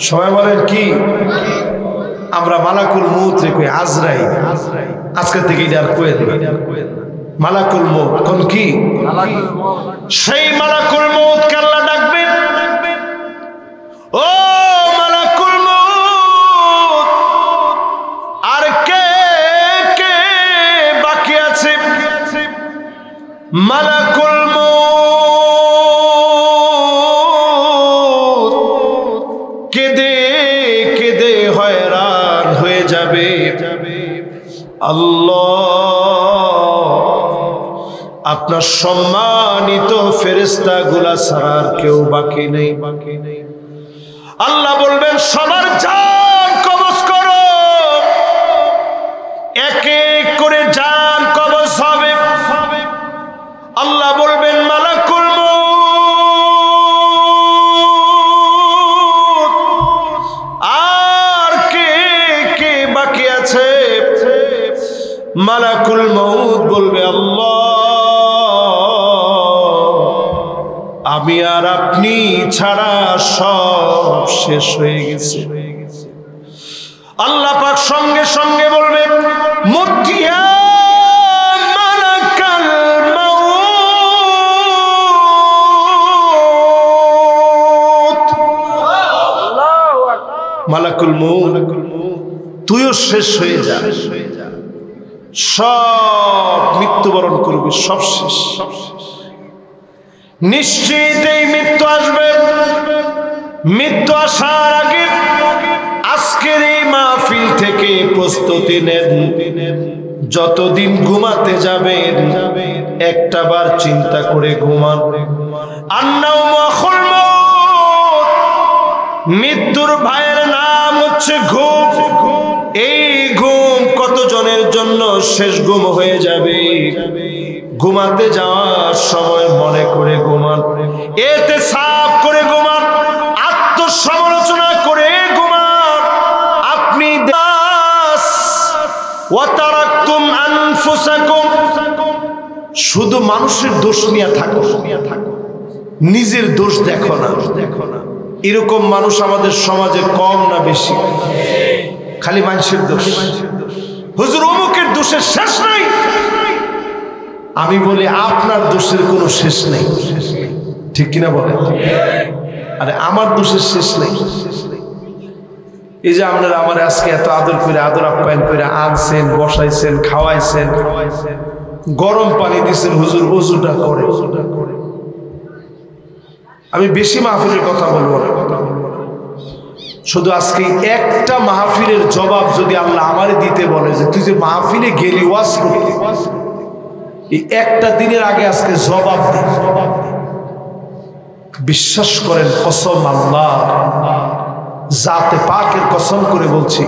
সবাই বলেন কি? আমরা মালাকুল মউত রে কই আজরাইল। আজকে থেকে এটা আর কই দেব মালাকুল মউত কোন কি? সেই মালাকুল মউত কে আল্লাহ ডাকবেন, ও মালাকুল মউত, আর কে কে বাকি আছে? মালাকুল মউত কেঁদে কেঁদে হয়রান হয়ে যাবে। আল্লাহ, আপনার সম্মানিত ফেরেশতাগুলা ছাড়া আর কেউ বাকি নেই। আল্লাহ বলবেন সবার জান কবজ করো, এক এক করে জান কবজ হবে। আল্লাহ বলবেন মালাকুল মউত, আর কে কে বাকি আছে? মালাকুল মউত বলবে আল্লাহ, আমি আর আপনি ছাড়া সব শেষ হয়ে গেছে। আল্লাহ পাক সঙ্গে সঙ্গে বলবে মুতিয়া মালাকাল মউত, মালাকুল মউত তুইও শেষ হয়ে যা, সব মৃত্যুবরণ করবি, সব শেষ। নিশ্চিত এই মৃত্যু আসবে। মৃত্যু আসার আগে আজকের এই মাহফিল থেকে প্রস্তুতি নেন। যতদিন ঘুমাতে যাবেন একটা বার চিন্তা করে ঘুমান। মৃত্যুর ভাইয়ের নাম হচ্ছে ঘুম। এই ঘুম কতজনের জন্য শেষ ঘুম হয়ে যাবে। ঘুমাতে যাওয়ার সময় মনে করে ঘুমান, এতে সাফ করে ঘুমান, আত্মসমালোচনা করে ঘুমান। আপনি ওয়াতারাকতুম আনফুসাকুম, শুধু মানুষের দোষ নিয়ে থাকো, নিজের দোষ দেখো না। এরকম মানুষ আমাদের সমাজে কম না বেশি? খালি মানুষের দোষ। হুজুর অমুকের দোষের শেষ নাই। আমি বলি আপনার দোষের কোনো শেষ নেই, ঠিক কিনা বলেন? আরে আমার দোষের শেষ নেই। এই যে আপনারা আমার আজকে এত আদর করে আদর আপ্যায়ন করে আনছেন, বসাইছেন, খাওয়াইছেন, গরম পানি দিচ্ছেন, হুজুর ওযুটা করে। আমি বেশি মাহফিলের কথা বলবো না, শুধু আজকে একটা মাহফিলের জবাব যদি আল্লাহ আমারে দিতে বলে যে তুই যে মাহফিলে গেলি ওয়াজ করতে, এই একটা দিনের আগে আজকে জবাব দে। বিশ্বাস করেন, কসম আল্লাহ, জাতে পাকের কসম করে বলছি,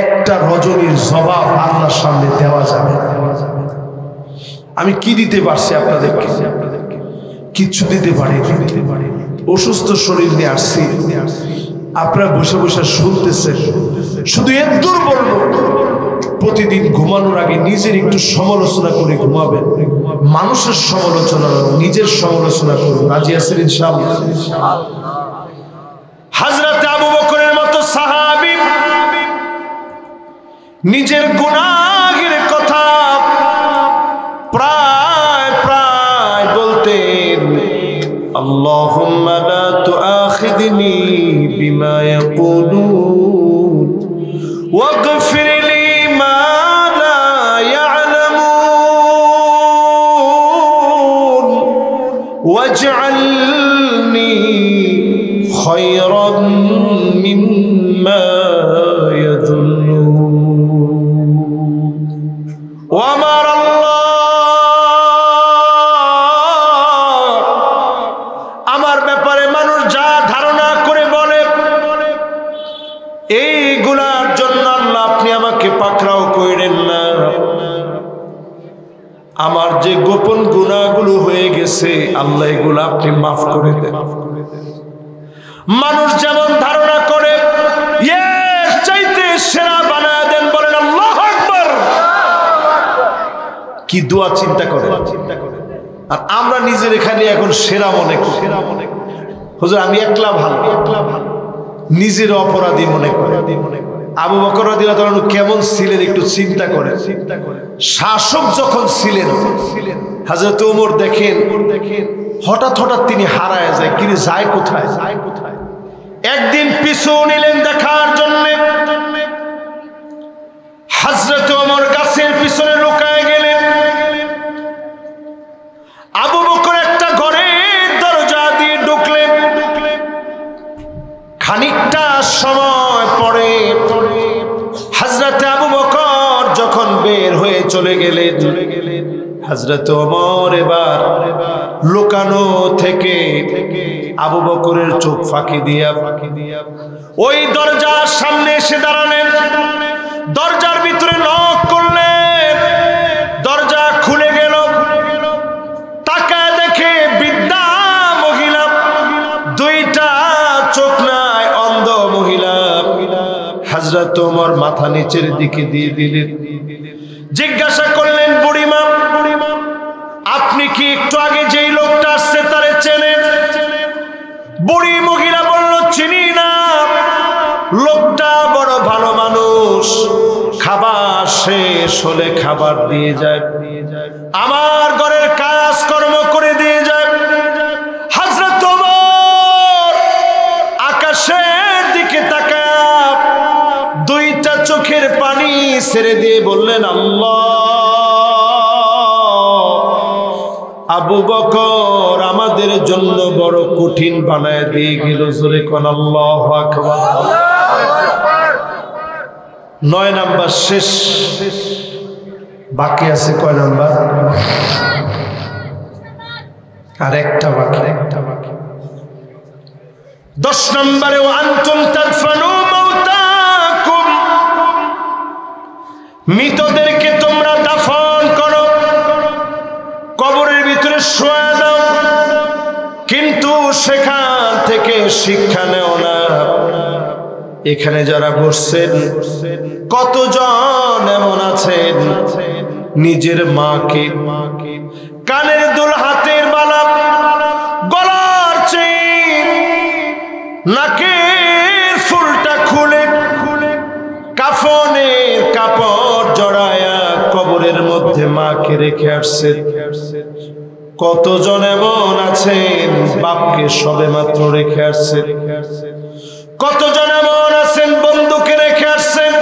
একটা রজনীর জবাব আল্লাহর সামনে দেওয়া যাবে না। আমি কি দিতে পারছি আপনাদেরকে? কিচ্ছু দিতে পারি। অসুস্থ শরীর নিয়ে আসছি, আপনারা বসে বসে শুনতেছেন। শুধু এদুর বলবো, প্রতিদিন ঘুমানোর আগে নিজের একটু সমালোচনা করে ঘুমাবেন। মানুষের সমালোচনা, নিজের সমালোচনা করুন। রাজি আছেন ইনশাআল্লাহ? হযরত আবু বকরের মতো সাহাবী নিজের গুনাহের কথা প্রায় প্রায় বলতেন, আল্লাহুম্মা লা তুআখিযনি বিমা ইয়াকুলুন ওয়াগফির লি মা লা ইয়ালামুন ওয়াজআলনি খায়রান মিম্মা ইয়াযুন্নুন। ও আমার আল্লাহ, আমার ব্যাপারে মানুষ যা ধারণা করে বলে, এইগুলার জন্য আল্লাহ আপনি আমাকে পাকড়াও কইরেন না। আমার যে গোপন গুনাহগুলো হয়ে গেছে আল্লাহ এগুলো আপনি মাফ করে দেন। মানুষ যেমন ধারণা করে এর চাইতে সেরা বানায় দেন, বলেন আল্লাহু আকবার। কি দোয়া চিন্তা করে। আর আমরা নিজের এখানে এখন সেরা মনে করি। হুজুর আমি একলা ভালো, নিজের অপরাধী মনে করে। আবু বকর রাদিয়াল্লাহু তাআলা কেমন ছিলেন একটু চিন্তা করে। শাসক যখন ছিলেন, হযরত ওমর দেখেন হঠাৎ হঠাৎ তিনি হারায় যায়। কি যায় কোথায়? একদিন পিছু নিলেন দেখার জন্য। হযরত ওমর গাছের পিছনে লুকায় গেলেন। আবু বকর একটা ঘরের দরজা দিয়ে ঢুকলেন। খানিকটা সময় পরে হযরত আবু বকর যখন বের হয়ে চলে গেলেন, হযরত ওমর এবার লুকানো থেকে আবু বকরের চোখ ফাঁকি দিয়া ওই দরজার সামনে এসে দাঁড়ালেন। দরজার ভিতরে নক করলেন, দরজা খুলে গেল। তাকায় দেখে বৃদ্ধা মহিলা, দুইটা চোখ নাই, অন্ধ মহিলা। হযরত ওমর মাথা নিচের দিকে দিয়ে দিলেন। জিজ্ঞাসা করলেন, বুড়িমা আপনি কি একটু আগে যেই লোকটা আসছে তারে চেনেন? বুড়ি মহিলা বলল, চিনি না। লোকটা বড় ভালো মানুষ, খাবার শেষ হলে খাবার দিয়ে যায়, আমার ঘরের কাজ কর্ম করে দিয়ে যায়। হযরত ওমর আকাশের দিকে তাকায় দুইটা চোখের পানি ছেড়ে দিয়ে বললেন, আল্লাহ, আবু বকর আমাদের জন্য বড় কঠিন বানায় দিয়ে গেল। জোরে কোন আল্লাহু আকবার। 9 নাম্বার শেষ, বাকি আছে কয় নাম্বার? আর একটা বাকি। 10 নম্বরে আনতুম তাদফানু মাউতাকুম, মৃতদেরকে তোমরা দাফন করো, কবরের ভিতরে শোয়া দাও, কিন্তু সেখান থেকে শিক্ষা নেও না। এখানে যারা বসছেন কতজন এমন আছেন নিজের মাকে কানের দুল, হাতের বালা, গলার চেইন, নাকের ফুলটা খুলে কাফনের কাপড় জড়ায়া কবরের মধ্যে মাকে রেখে আসছেন। কতজন এমন আছেন বাপকে সবে মাত্র রেখে আসছেন। কতজন এমন আছেন বন্ধুকে রেখে আসছেন।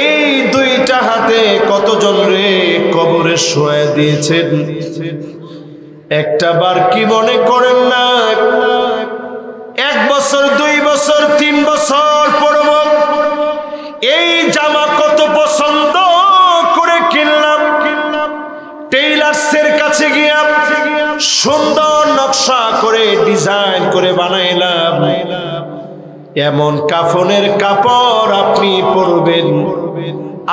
এই দুইটা হাতে কতজন রে কবরে শোয়া দিয়েছেন। একটা বার কি মনে করেন না জামা কত পছন্দ করে কিনলাম, টেইলার্সের কাছে গিয়া সুন্দর নকশা করে ডিজাইন করে বানাইলাম, এমন কাফনের কাপড় আপনি পরবেন,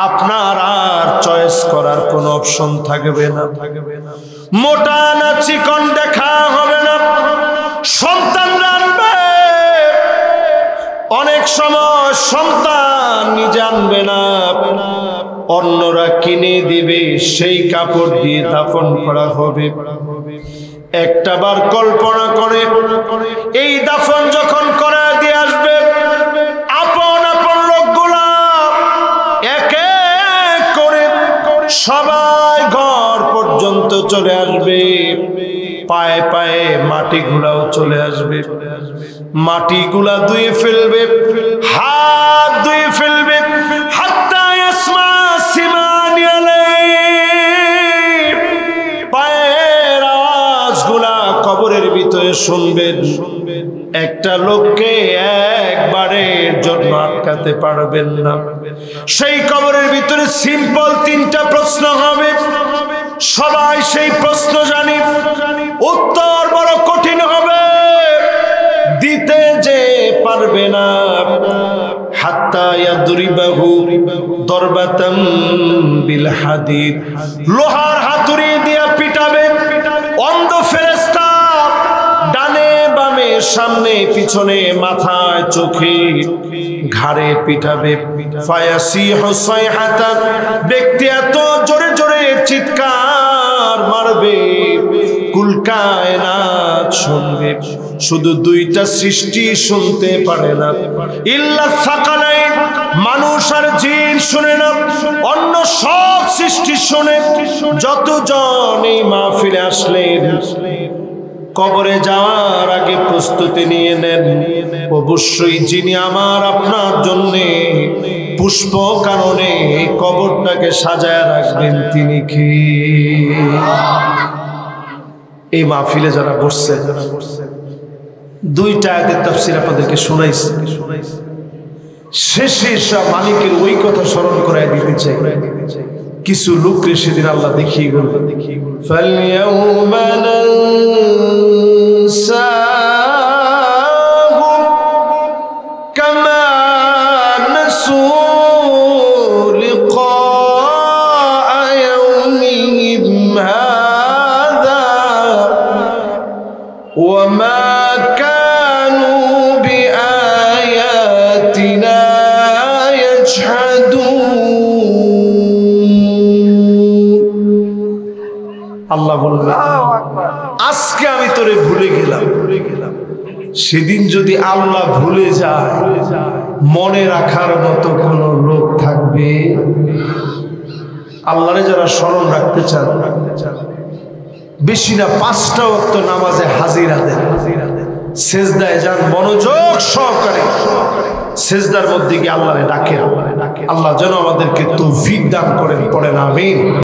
আপনার আর চয়েস করার কোনো অপশন থাকবে না। মোটা না চিকন দেখা হবে না। সন্তান আনবে, অনেক সময় সন্তান নিজে আনবে না, অন্যরা কিনে দিবে, সেই কাপড় দিয়ে দাফন করা হবে। একটা বার কল্পনা করে এই দাফন যখন করা দিয়ে আসবে, আপন আপন লোকগুলা এক এক করে সবাই ঘর পর্যন্ত চলে আসবে, পায়ে পায়ে মাটিগুলাও চলে আসবে, মাটিগুলা ধুয়ে ফেলবে, হাত ধুয়ে ফেলবে, হাত্তা ইয়াসমা সিমানি আলাইহি, পায়ের আওয়াজগুলা কবরের ভিতরে শুনবেন। একটা লোককে একবারের জন্য আটকাতে পারবেন না। সেই কবরের ভিতরে সিম্পল তিনটা প্রশ্ন হবে, সবাই সেই প্রশ্ন জানি, উত্তর বড় কঠিন হবে, দিতে যে পারবে না। হাত্তা ইয়াদরিবাহু দরবাতাম বিল হাদিদ, লোহার হাতুড়ি দিয়ে পিটাবে। অন্ধ ফেরেশতা ডানে বামে সামনে পিছনে মাথায় চোখে ঘাড়ে পিটাবে। ফায়াসিহু সাইহাতান, ব্যক্তি এত জোরে জোরে চিৎকার মারবে, কুল কায়নাত শুনবে, শুধু দুইটা সৃষ্টি শুনতে পারে না, ইল্লা সাকালাইন, মানুষ আর জিন শুনে না, অন্য সব সৃষ্টি শুনে। যতজন এই মাহফিলে আসলেন, কবরে যাওয়ার আগে প্রস্তুতি নিয়ে নেন, অবশ্যই যিনি আমার আপনার জন্যে পুষ্প কারণে কবরটাকে সাজায় রাখবেন তিনি কি? এই মাহফিলে যারা বসছে, দুইটা আয়াতের তাফসীর আপনাদেরকে শোনাইছি, শেষে মালিকের ওই কথা স্মরণ করায় দিতে চাই। কিছু লোককে সেদিন আল্লাহ দেখিয়ে বলবে, ফালইয়াউমা নানসাহুম কামা নাসু লিকা ইয়াউমিহিম হাযা ওয়া মা কানু বিআয়াতিনা ইয়াজহাদুন। আল্লাহ বললেন, আজকে আমি তোরে ভুলে গেলাম। সেদিন যদি আল্লাহ ভুলে যায়, মনে রাখার মতো কোন লোক থাকবে? আল্লাহরে যারা স্মরণ রাখতে চান, বেশি না 5টা ওয়াক্ত নামাজে হাজিরা দেন, সেজদায় যান, মনোযোগ সহকারে সেজদার মধ্যে গিয়ে আল্লাহরে ডাকেন। আল্লাহ যেন আমাদেরকে তৌফিক দান করেন, পড়েন আমিন।